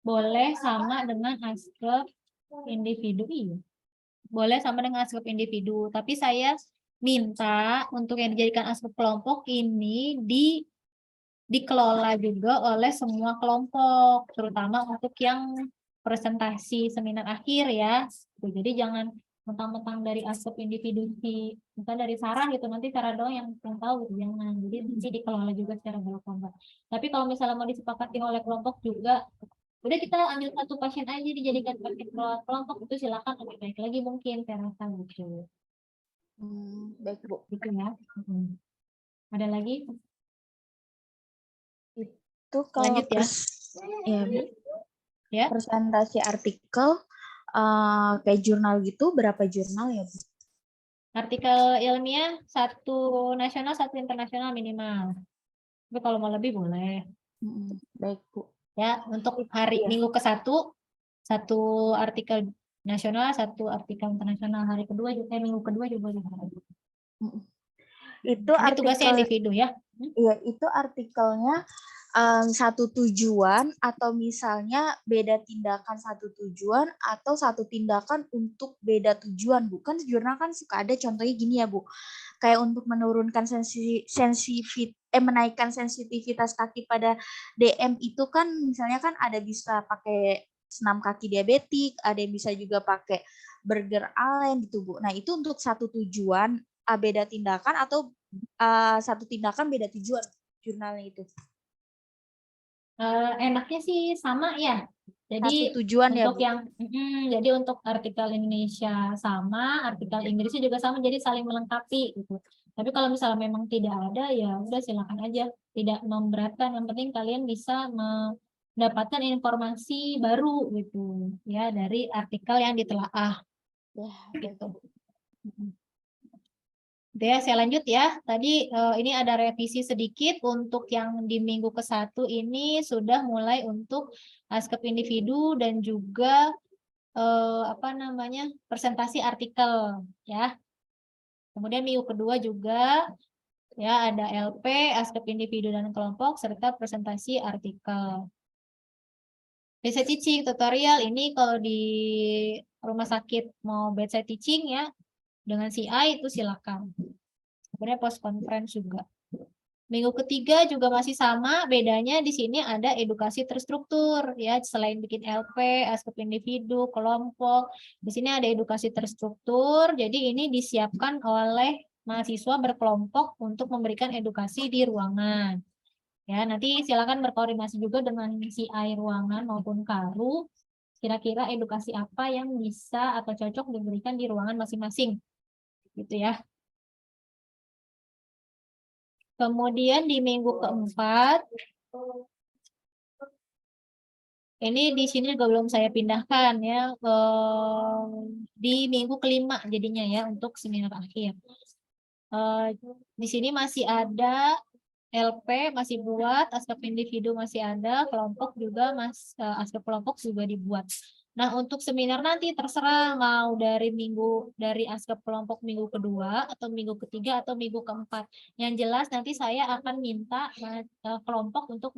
boleh sama dengan askep individu. Iya. Boleh sama dengan askep individu. Tapi saya minta untuk yang dijadikan askep kelompok ini dikelola juga oleh semua kelompok, terutama untuk yang presentasi seminar akhir ya. Jadi jangan mentang-mentang dari aspek individu bukan dari Sarah gitu, nanti Sarah doang yang tahu gitu, jangan. Jadi dikelola juga secara berkelompok. Tapi kalau misalnya mau disepakati oleh kelompok juga Udah kita ambil satu pasien aja dijadikan praktik kelompok, itu silakan lebih baik lagi mungkin saya rasa gitu. Baik, Bu. Gitu ya. Ada lagi? Itu kalau Lanjut ya. ya, Bu. Ya. Presentasi artikel kayak jurnal gitu, berapa jurnal ya, Bu? Artikel ilmiah 1 nasional, 1 internasional minimal. Tapi kalau mau lebih boleh. Baik, Bu. Ya, untuk hari Iya. minggu ke-1 1 artikel nasional, 1 artikel internasional. Hari kedua juga minggu kedua juga. Itu Ini tugasnya artikel individu ya. Iya, itu artikelnya satu tujuan atau misalnya beda tindakan satu tujuan atau satu tindakan untuk beda tujuan, Bu. Kan jurnal kan suka ada contohnya gini ya, Bu. Kayak untuk menurunkan menaikkan sensitivitas kaki pada DM itu kan misalnya kan ada bisa pakai senam kaki diabetik, ada yang bisa juga pakai burger alen gitu, Bu. Nah, itu untuk satu tujuan beda tindakan atau satu tindakan beda tujuan jurnalnya itu. Enaknya sih sama ya. Jadi Satu tujuan ya, untuk Bu. jadi untuk artikel Indonesia sama, artikel Inggrisnya juga sama, jadi saling melengkapi gitu. Tapi kalau misalnya memang tidak ada, ya udah silakan aja, tidak memberatkan. Yang penting kalian bisa mendapatkan informasi baru gitu ya dari artikel yang ditelaah. Ya, Gitu. Ya, saya lanjut ya. Tadi ini ada revisi sedikit untuk yang di minggu ke-1 ini sudah mulai untuk askep individu dan juga presentasi artikel ya. Kemudian minggu kedua juga ya ada LP, askep individu dan kelompok serta presentasi artikel. Bedside teaching tutorial ini kalau di rumah sakit mau bedside teaching ya dengan CI itu silakan. Kemudian post conference juga. Minggu ketiga juga masih sama, bedanya di sini ada edukasi terstruktur ya, selain bikin LP, askep individu, kelompok, di sini ada edukasi terstruktur. Jadi ini disiapkan oleh mahasiswa berkelompok untuk memberikan edukasi di ruangan. Ya, nanti silakan berkoordinasi juga dengan CI ruangan maupun Karu. Kira-kira edukasi apa yang bisa atau cocok diberikan di ruangan masing-masing. Gitu ya. Kemudian di minggu keempat, ini di sini juga belum saya pindahkan ya, di minggu kelima jadinya ya untuk seminar akhir. Di sini masih ada LP masih buat, askep individu masih ada, kelompok juga askep kelompok juga dibuat. Nah, untuk seminar nanti terserah mau dari askep kelompok minggu kedua atau minggu ketiga atau minggu keempat. Yang jelas nanti saya akan minta kelompok untuk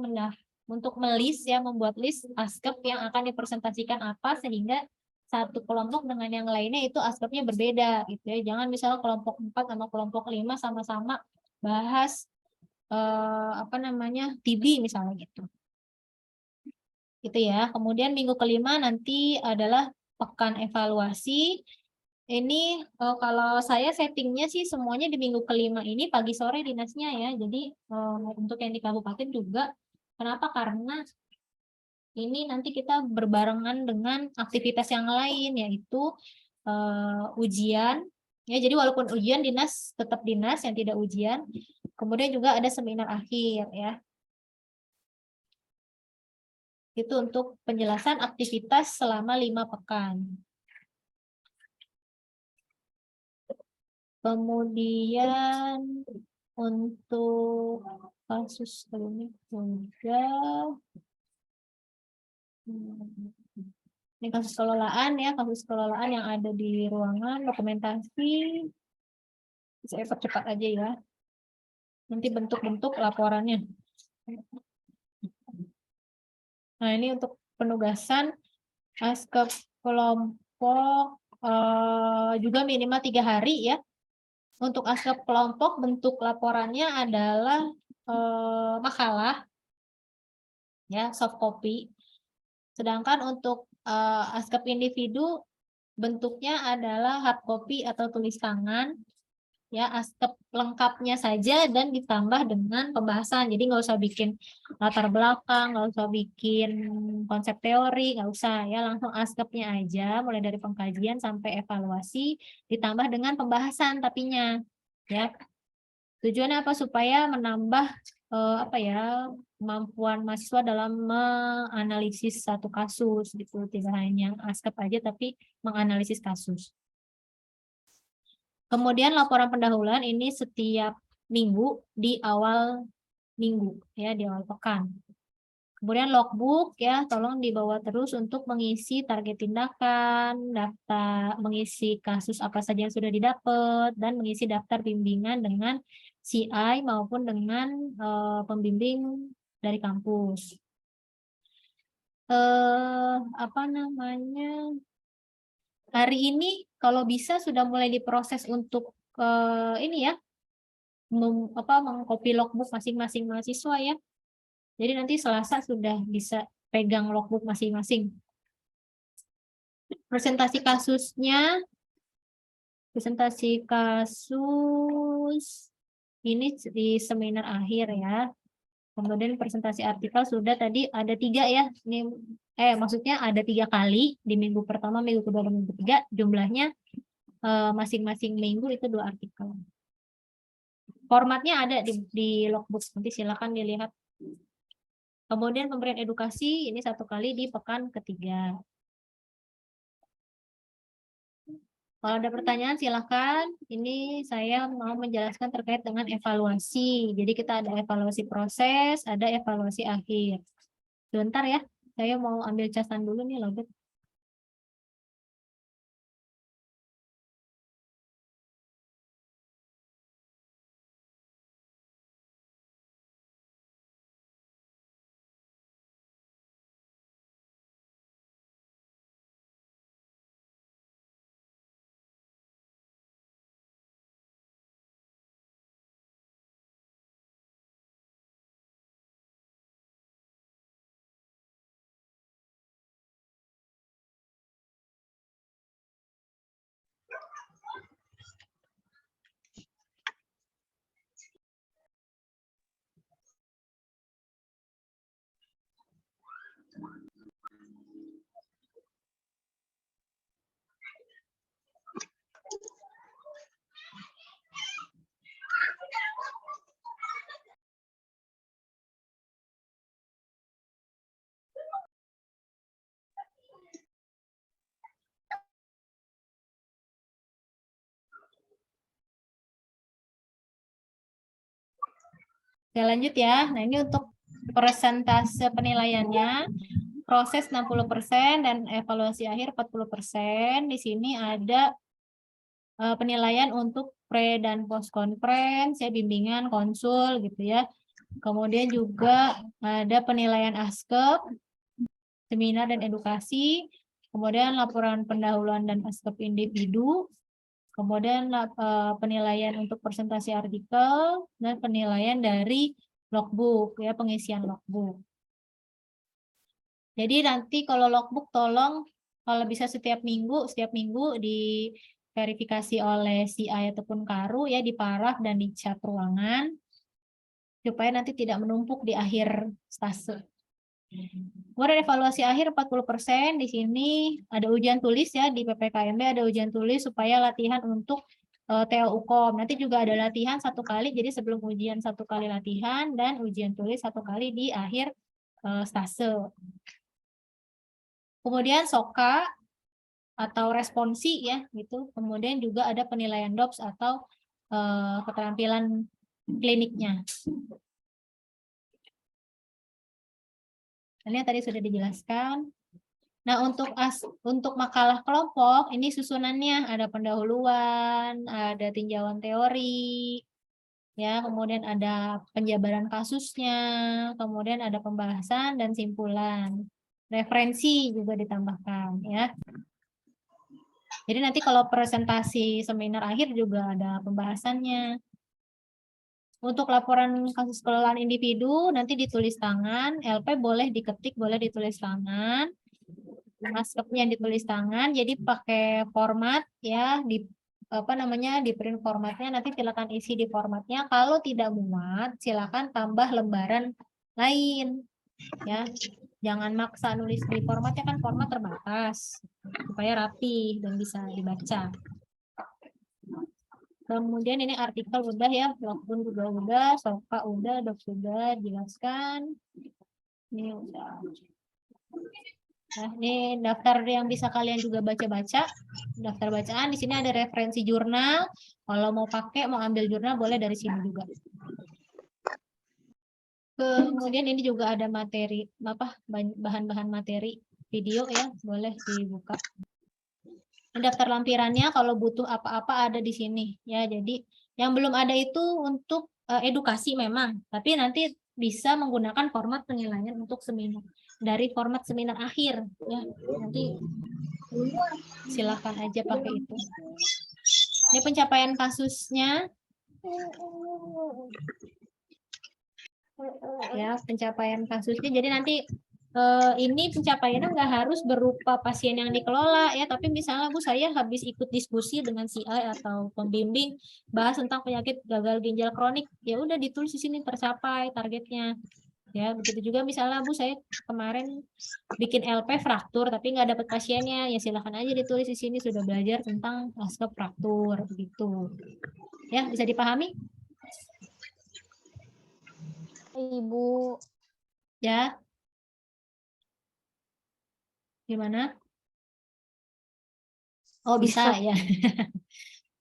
melis ya, membuat list askep yang akan dipresentasikan apa sehingga satu kelompok dengan yang lainnya itu askepnya berbeda gitu ya. Jangan misalnya kelompok 4 sama kelompok 5 sama-sama bahas TB misalnya gitu. Gitu ya. Kemudian minggu kelima nanti adalah pekan evaluasi. Ini kalau saya settingnya sih semuanya di minggu kelima ini pagi sore dinasnya ya. Jadi untuk yang di kabupaten juga. Kenapa? Karena ini nanti kita berbarengan dengan aktivitas yang lain yaitu ujian. Ya, jadi walaupun ujian dinas tetap dinas yang tidak ujian. Kemudian juga ada seminar akhir ya. Itu untuk penjelasan aktivitas selama 5 pekan. Kemudian untuk kasus sebelumnya juga ini kasus kelolaan ya, kasus kelolaan yang ada di ruangan dokumentasi. Saya percepat aja ya. Nanti bentuk-bentuk laporannya. Nah, ini untuk penugasan askep kelompok juga minimal 3 hari ya. Untuk askep kelompok bentuk laporannya adalah makalah ya, soft copy. Sedangkan untuk askep individu bentuknya adalah hard copy atau tulis tangan. ya askep lengkapnya saja dan ditambah dengan pembahasan. Jadi nggak usah bikin latar belakang, nggak usah bikin konsep teori, nggak usah ya, langsung askepnya aja mulai dari pengkajian sampai evaluasi ditambah dengan pembahasan tapinya ya. Tujuannya apa? Supaya menambah apa ya, kemampuan mahasiswa dalam menganalisis satu kasus gitu, tidak hanya askep aja tapi menganalisis kasus. Kemudian laporan pendahuluan ini setiap minggu di awal minggu ya, di awal pekan. Kemudian logbook ya, tolong dibawa terus untuk mengisi target tindakan, daftar mengisi kasus apa saja yang sudah didapat, dan mengisi daftar bimbingan dengan CI maupun dengan pembimbing dari kampus. Apa namanya? Hari ini kalau bisa sudah mulai diproses untuk ini ya, mengcopy logbook masing-masing mahasiswa ya. Jadi nanti Selasa sudah bisa pegang logbook masing-masing. Presentasi kasus ini di seminar akhir ya. Kemudian presentasi artikel sudah tadi ada 3 ya. Ini maksudnya ada 3 kali di minggu pertama, minggu kedua, dan minggu ketiga. Jumlahnya masing-masing minggu itu 2 artikel. Formatnya ada di logbook, nanti silakan dilihat. Kemudian pemberian edukasi ini 1 kali di pekan ketiga. Kalau ada pertanyaan silakan. Ini saya mau menjelaskan terkait dengan evaluasi. Jadi kita ada evaluasi proses, ada evaluasi akhir. Sebentar ya, saya mau ambil casan dulu nih loh. Saya lanjut ya. Nah, ini untuk persentase penilaiannya, proses 60% dan evaluasi akhir 40%. Di sini ada penilaian untuk pre dan post conference, ya, bimbingan, konsul gitu ya. Kemudian juga ada penilaian askep, seminar dan edukasi, kemudian laporan pendahuluan dan askep individu, kemudian penilaian untuk presentasi artikel, dan penilaian dari logbook, ya, pengisian logbook. Jadi nanti kalau logbook tolong kalau bisa setiap minggu diverifikasi oleh CI ataupun Karu ya, diparaf dan dicat ruangan supaya nanti tidak menumpuk di akhir stase. Kemudian evaluasi akhir 40%, di sini ada ujian tulis ya, di PPKMB ada ujian tulis supaya latihan untuk TO UKOM. Nanti juga ada latihan 1 kali, jadi sebelum ujian 1 kali latihan dan ujian tulis 1 kali di akhir stase. Kemudian SOKA atau responsi ya gitu. Kemudian juga ada penilaian DOPS atau keterampilan kliniknya. Ini tadi sudah dijelaskan. Nah, untuk makalah kelompok ini susunannya ada pendahuluan, ada tinjauan teori, ya, kemudian ada penjabaran kasusnya, kemudian ada pembahasan dan simpulan. Referensi juga ditambahkan ya. Jadi nanti kalau presentasi seminar akhir juga ada pembahasannya. Untuk laporan kasus kelelahan individu nanti ditulis tangan, LP boleh diketik, boleh ditulis tangan. Askepnya ditulis tangan, jadi pakai format ya, apa namanya di print formatnya, nanti silakan isi di formatnya. Kalau tidak muat, silakan tambah lembaran lain, ya. Jangan maksa nulis di formatnya, kan format terbatas, supaya rapi dan bisa dibaca. Kemudian ini artikel udah ya, logbook juga udah, soka udah, docs sudah, jelaskan. Ini udah. Nah, ini daftar yang bisa kalian juga baca-baca. Daftar bacaan, di sini ada referensi jurnal. Kalau mau pakai, mau ambil jurnal, boleh dari sini juga. Kemudian ini juga ada materi, apa bahan-bahan materi video ya, boleh dibuka. Ini daftar lampirannya, kalau butuh apa-apa ada di sini ya. Jadi yang belum ada itu untuk edukasi memang, tapi nanti bisa menggunakan format penilaian untuk seminar dari format seminar akhir ya. Nanti silakan aja pakai itu. Ini pencapaian kasusnya. Ya, pencapaian kasusnya. Jadi nanti ini pencapaiannya nggak harus berupa pasien yang dikelola ya, tapi misalnya Bu, saya habis ikut diskusi dengan CI atau pembimbing bahas tentang penyakit gagal ginjal kronik, ya udah ditulis di sini tercapai targetnya. Ya, begitu juga misalnya Bu, saya kemarin bikin LP fraktur tapi nggak dapat pasiennya, ya silakan aja ditulis di sini sudah belajar tentang ASCAP fraktur begitu. Ya, bisa dipahami? Ibu. Ya. Gimana? Oh, bisa ya.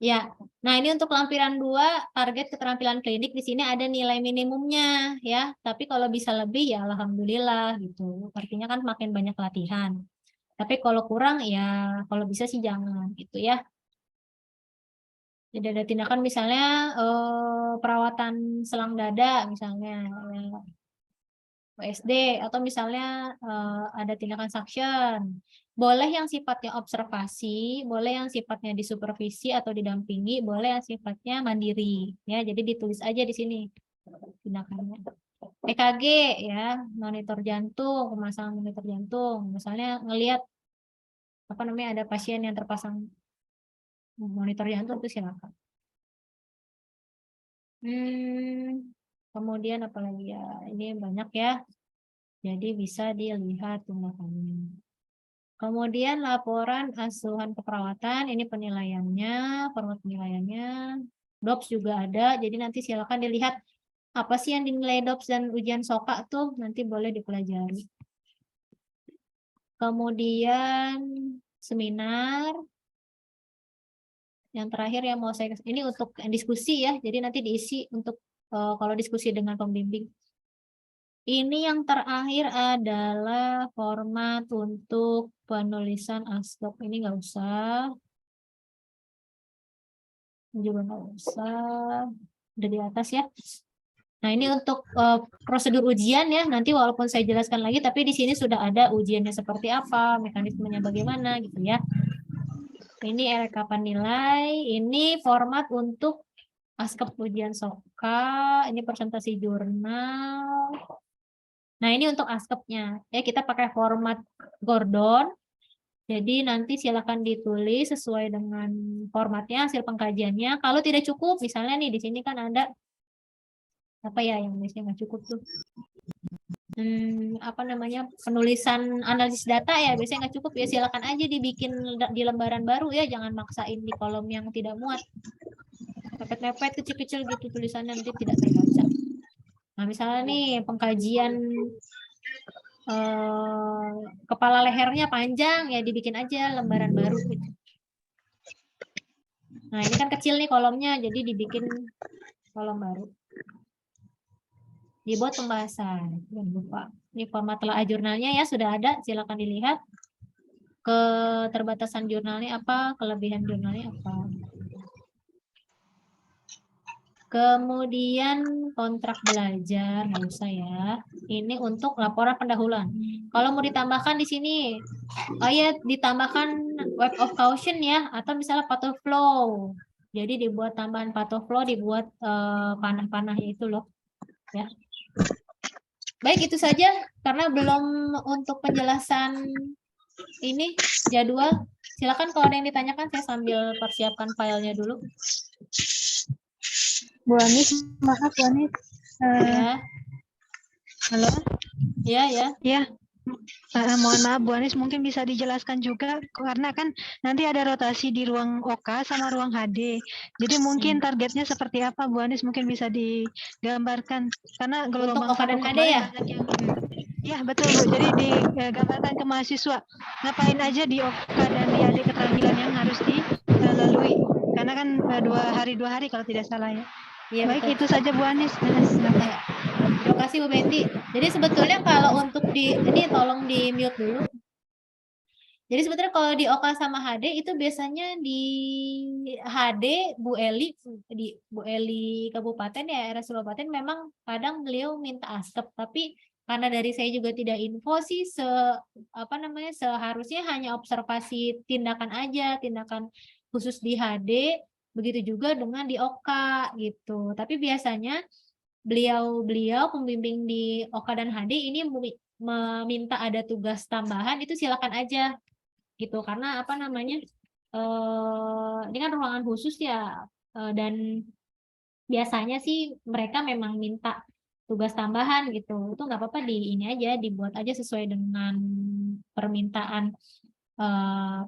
Ya. Nah, ini untuk lampiran 2, target keterampilan klinik di sini ada nilai minimumnya ya. Tapi kalau bisa lebih ya alhamdulillah gitu. Artinya kan makin banyak latihan. Tapi kalau kurang ya kalau bisa sih jangan gitu ya. Jadi ada tindakan misalnya perawatan selang dada misalnya ya. USD atau misalnya ada tindakan suction. Boleh yang sifatnya observasi, boleh yang sifatnya disupervisi atau didampingi, boleh yang sifatnya mandiri. Ya, jadi ditulis aja di sini tindakannya. EKG ya, monitor jantung, pemasangan monitor jantung. Misalnya ngelihat apa namanya ada pasien yang terpasang monitor jantung itu silakan. Kemudian apalagi ya, ini banyak ya. Jadi bisa dilihat tindakannya. Kemudian laporan asuhan keperawatan, ini penilaiannya, format penilaiannya. DOPS juga ada, jadi nanti silakan dilihat apa sih yang dinilai DOPS dan ujian SOKA tuh, nanti boleh dipelajari. Kemudian seminar. Yang terakhir yang mau saya, ini untuk diskusi ya, jadi nanti diisi untuk kalau diskusi dengan pembimbing. Ini yang terakhir adalah format untuk penulisan ASDOP. Ini nggak usah. Ini juga nggak usah. Udah di atas ya. Nah, ini untuk prosedur ujian ya. Nanti walaupun saya jelaskan lagi, tapi di sini sudah ada ujiannya seperti apa, mekanismenya bagaimana gitu ya. Ini rekapan nilai. Ini format untuk ASCAP ujian SOKA. Ini presentasi jurnal. Nah, ini untuk ASCAP-nya. Ya, kita pakai format Gordon. Jadi nanti silakan ditulis sesuai dengan formatnya, hasil pengkajiannya. Kalau tidak cukup, misalnya nih di sini kan ada apa ya yang biasanya nggak cukup tuh. Apa namanya? Penulisan analisis data ya, biasanya nggak cukup ya, silakan aja dibikin di lembaran baru ya, jangan maksain di kolom yang tidak muat. Mepet-mepet kecil-kecil gitu tulisannya nanti tidak terbaca. Nah, misalnya nih pengkajian kepala lehernya panjang ya dibikin aja lembaran baru gitu. Nah, ini kan kecil nih kolomnya, jadi dibikin kolom baru. Dibuat pembahasan. Jangan lupa. Ini format telah jurnalnya ya sudah ada, silakan dilihat. Keterbatasan jurnalnya apa, kelebihan jurnalnya apa. Kemudian kontrak belajar, nggak usah ya. Ini untuk laporan pendahuluan. Kalau mau ditambahkan di sini, oh ya ditambahkan web of caution ya, atau misalnya path of flow. Jadi dibuat tambahan path of flow, dibuat panah-panahnya itu loh. Ya. Baik, itu saja karena belum untuk penjelasan ini jadwal. Silakan kalau ada yang ditanyakan, saya sambil persiapkan filenya dulu. Bu Anis, maaf Bu Anis. Ya, Halo? ya, ya. Ya, mohon maaf Bu Anis, mungkin bisa dijelaskan juga karena kan nanti ada rotasi di ruang OK sama ruang HD. Jadi mungkin targetnya seperti apa Bu Anis, mungkin bisa digambarkan karena gelombang OK dan 1 HD kemarin ya? banyak yang ya betul Bu. Jadi digambarkan ke mahasiswa ngapain aja di OK dan di HD keterampilan yang harus dilalui. Karena kan 2 hari kalau tidak salah ya. Iya, Baik, betul. itu saja Bu Anis. Silakan. Ya. Terima kasih Bu Betty. Jadi sebetulnya kalau untuk ini tolong di mute dulu. Jadi sebetulnya kalau di OK sama HD itu biasanya di HD Bu Eli Kabupaten ya, RS Kabupaten memang kadang beliau minta asap, tapi karena dari saya juga tidak info sih seharusnya hanya observasi tindakan aja, tindakan khusus di HD, begitu juga dengan di OK gitu. Tapi biasanya beliau pembimbing di OK dan HD ini meminta ada tugas tambahan, itu silakan aja gitu, karena apa namanya ini kan ruangan khusus ya, dan biasanya sih mereka memang minta tugas tambahan gitu, itu nggak apa-apa, di ini aja dibuat aja sesuai dengan permintaan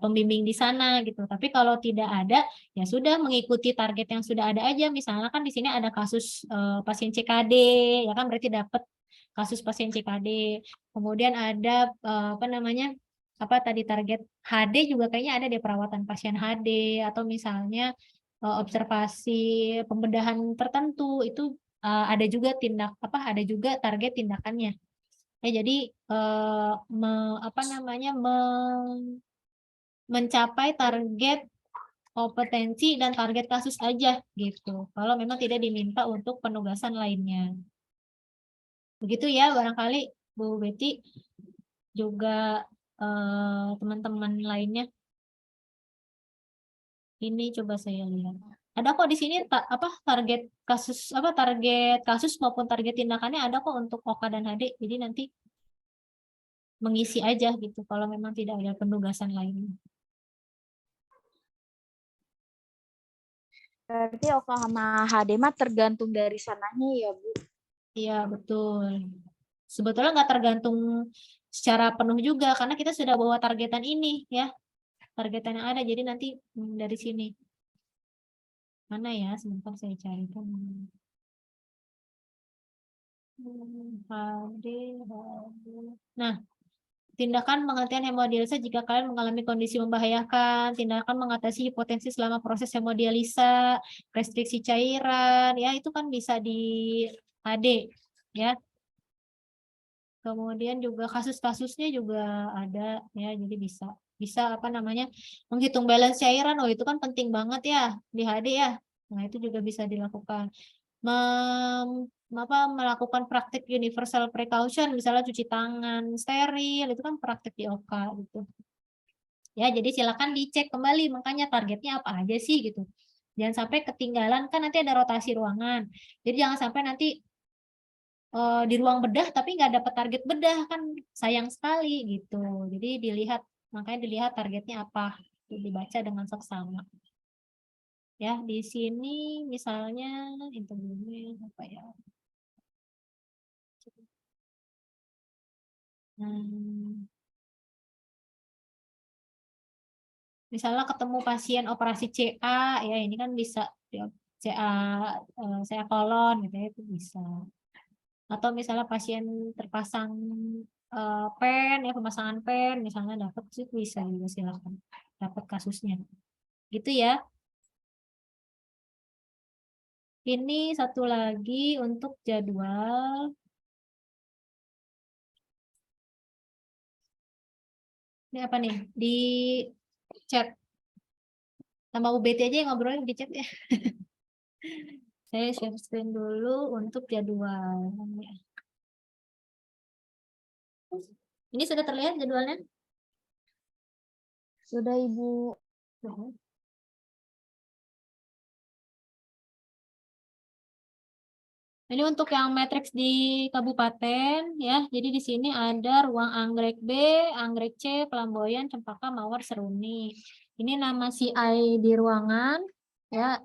pembimbing di sana gitu. Tapi kalau tidak ada, ya sudah mengikuti target yang sudah ada aja. Misalnya kan di sini ada kasus pasien CKD, ya kan berarti dapat kasus pasien CKD. Kemudian ada apa namanya? Apa tadi target HD juga kayaknya ada di perawatan pasien HD, atau misalnya observasi pembedahan tertentu itu ada juga ada juga target tindakannya. Ya, jadi mencapai target kompetensi dan target kasus aja gitu. Kalau memang tidak diminta untuk penugasan lainnya. Begitu ya, barangkali Bu Betty juga teman-teman lainnya. Ini coba saya lihat. Ada kok di sini target kasus maupun target tindakannya ada kok untuk OK dan HD. Jadi nanti mengisi aja gitu kalau memang tidak ada penugasan lainnya. Berarti OK sama HD mah tergantung dari sananya ya, Bu? Iya, betul. Sebetulnya nggak tergantung secara penuh juga, karena kita sudah bawa targetan ini ya. Targetan yang ada, jadi nanti dari sini. Mana ya, sebentar saya carikan. HD. Nah, tindakan penghentian hemodialisa jika kalian mengalami kondisi membahayakan, tindakan mengatasi hipotensi selama proses hemodialisa, restriksi cairan, ya itu kan bisa di HD, ya. Kemudian juga kasus-kasusnya juga ada, ya, jadi bisa apa namanya menghitung balance cairan, itu kan penting banget ya di HD ya. Nah itu juga bisa dilakukan. Melakukan praktik universal precaution, misalnya cuci tangan steril, itu kan praktik di OK gitu. Ya, jadi silakan dicek kembali, makanya targetnya apa aja sih gitu. Jangan sampai ketinggalan, kan nanti ada rotasi ruangan. Jadi jangan sampai nanti di ruang bedah tapi nggak dapat target bedah, kan sayang sekali gitu. Jadi makanya dilihat targetnya apa, dibaca dengan seksama. Ya, di sini misalnya interviewnya apa ya? Misalnya ketemu pasien operasi CA, ya ini kan bisa CA kolon gitu ya, itu bisa. Atau misalnya pasien terpasang pen, ya pemasangan pen, misalnya dapat sih bisa juga, silakan dapat kasusnya. Gitu ya. Ini satu lagi untuk jadwal. Ini apa nih? Di chat. Sama Bu Betty aja yang ngobrolin di chat ya. Saya share screen dulu untuk jadwal. Ini sudah terlihat jadwalnya? Sudah, Ibu. Sudah. Ini untuk yang matriks di kabupaten ya. Jadi di sini ada ruang anggrek B, anggrek C, Pelamboyan, Cempaka, Mawar, Seruni. Ini nama si I di ruangan ya.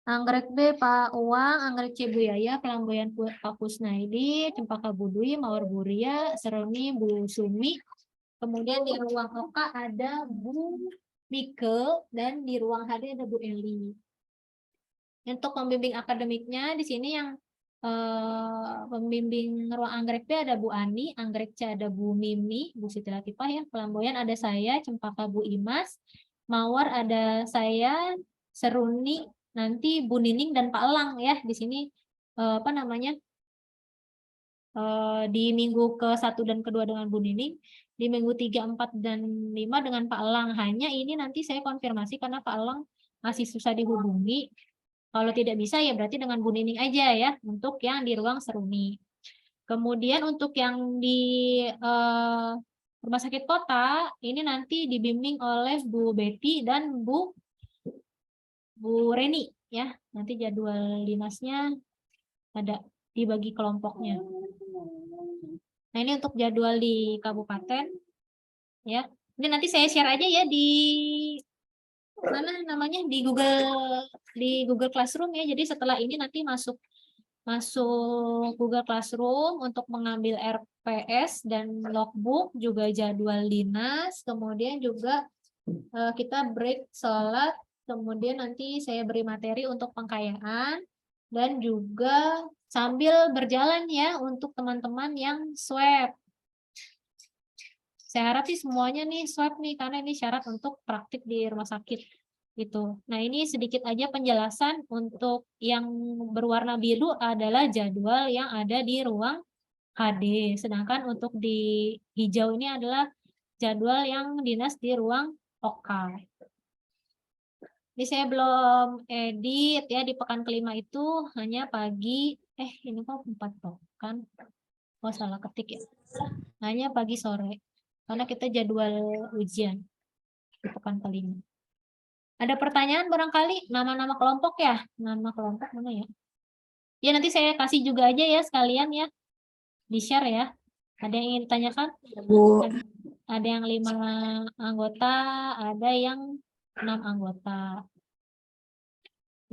Anggrek B Pak Uang, anggrek C Bu Yaya, Pelamboyan Pak Kusnaidi, Cempaka Bu Dwi, Mawar Bu Ria, Seruni Bu Sumi. Kemudian di ruang Oka ada Bu Mike dan di ruang HD ada Bu Eli. Untuk pembimbing akademiknya di sini yang pembimbing ruang anggrek B ada Bu Ani, anggrek C ada Bu Mimi, Bu Siti Latifah ya, Pelamboyan ada saya, Cempaka Bu Imas, Mawar ada saya, Seruni, nanti Bu Nining dan Pak Elang ya di sini apa namanya di minggu ke-1 dan ke-2 dengan Bu Nining, di minggu 3, 4, dan 5 dengan Pak Elang. Hanya ini nanti saya konfirmasi karena Pak Elang masih susah dihubungi. Kalau tidak bisa ya berarti dengan Bu Nining aja ya untuk yang di ruang Seruni. Kemudian untuk yang di Rumah Sakit Kota ini nanti dibimbing oleh Bu Betty dan Bu Reni ya. Nanti jadwal dinasnya ada dibagi kelompoknya. Nah, ini untuk jadwal di kabupaten ya. Ini nanti saya share aja ya di mana namanya di Google Classroom ya. Jadi setelah ini nanti masuk Google Classroom untuk mengambil RPS dan logbook, juga jadwal dinas, kemudian juga kita break sholat, kemudian nanti saya beri materi untuk pengkayaan, dan juga sambil berjalan ya untuk teman-teman yang swab. Saya harap sih semuanya nih swab nih, karena ini syarat untuk praktik di rumah sakit gitu. Nah, ini sedikit aja penjelasan untuk yang berwarna biru adalah jadwal yang ada di ruang HD. Sedangkan untuk di hijau ini adalah jadwal yang dinas di ruang OK. Ini saya belum edit ya, di pekan kelima itu hanya pagi, ini kok 4 toh kan? Oh, salah ketik ya. Hanya pagi sore. Karena kita jadwal ujian di pekan kelima. Ada pertanyaan barangkali? Nama-nama kelompok ya? Nama kelompok mana ya? Ya nanti saya kasih juga aja ya sekalian ya. Di-share ya. Ada yang ingin ditanyakan? Bu. Ada yang 5 anggota, ada yang 6 anggota.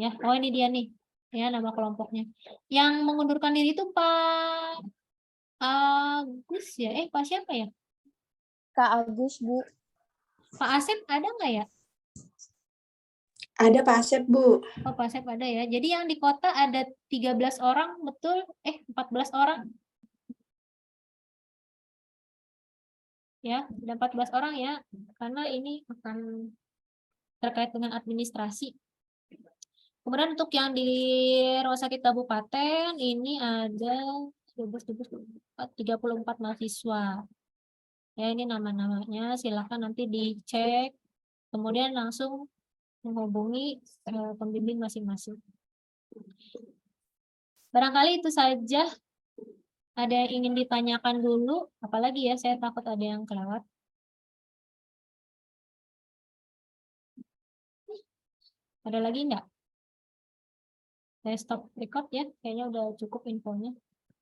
Ya, oh ini dia nih. Ya, nama kelompoknya. Yang mengundurkan diri itu Pak Agus ya? Pak siapa ya? Kak Agus, Bu. Pak Asep ada nggak ya? Ada Pak Asep, Bu. Oh, Pak Asep ada ya. Jadi yang di kota ada 13 orang, betul? 14 orang. Ya, ada 14 orang ya. Karena ini akan terkait dengan administrasi. Kemudian untuk yang di Rumah Sakit Kabupaten, ini ada 34 mahasiswa. Ya, ini nama-namanya, silakan nanti dicek, kemudian langsung menghubungi pembimbing masing-masing. Barangkali itu saja. Ada yang ingin ditanyakan dulu, apalagi ya, saya takut ada yang kelewat. Ada lagi enggak? Saya stop record ya, kayaknya udah cukup infonya.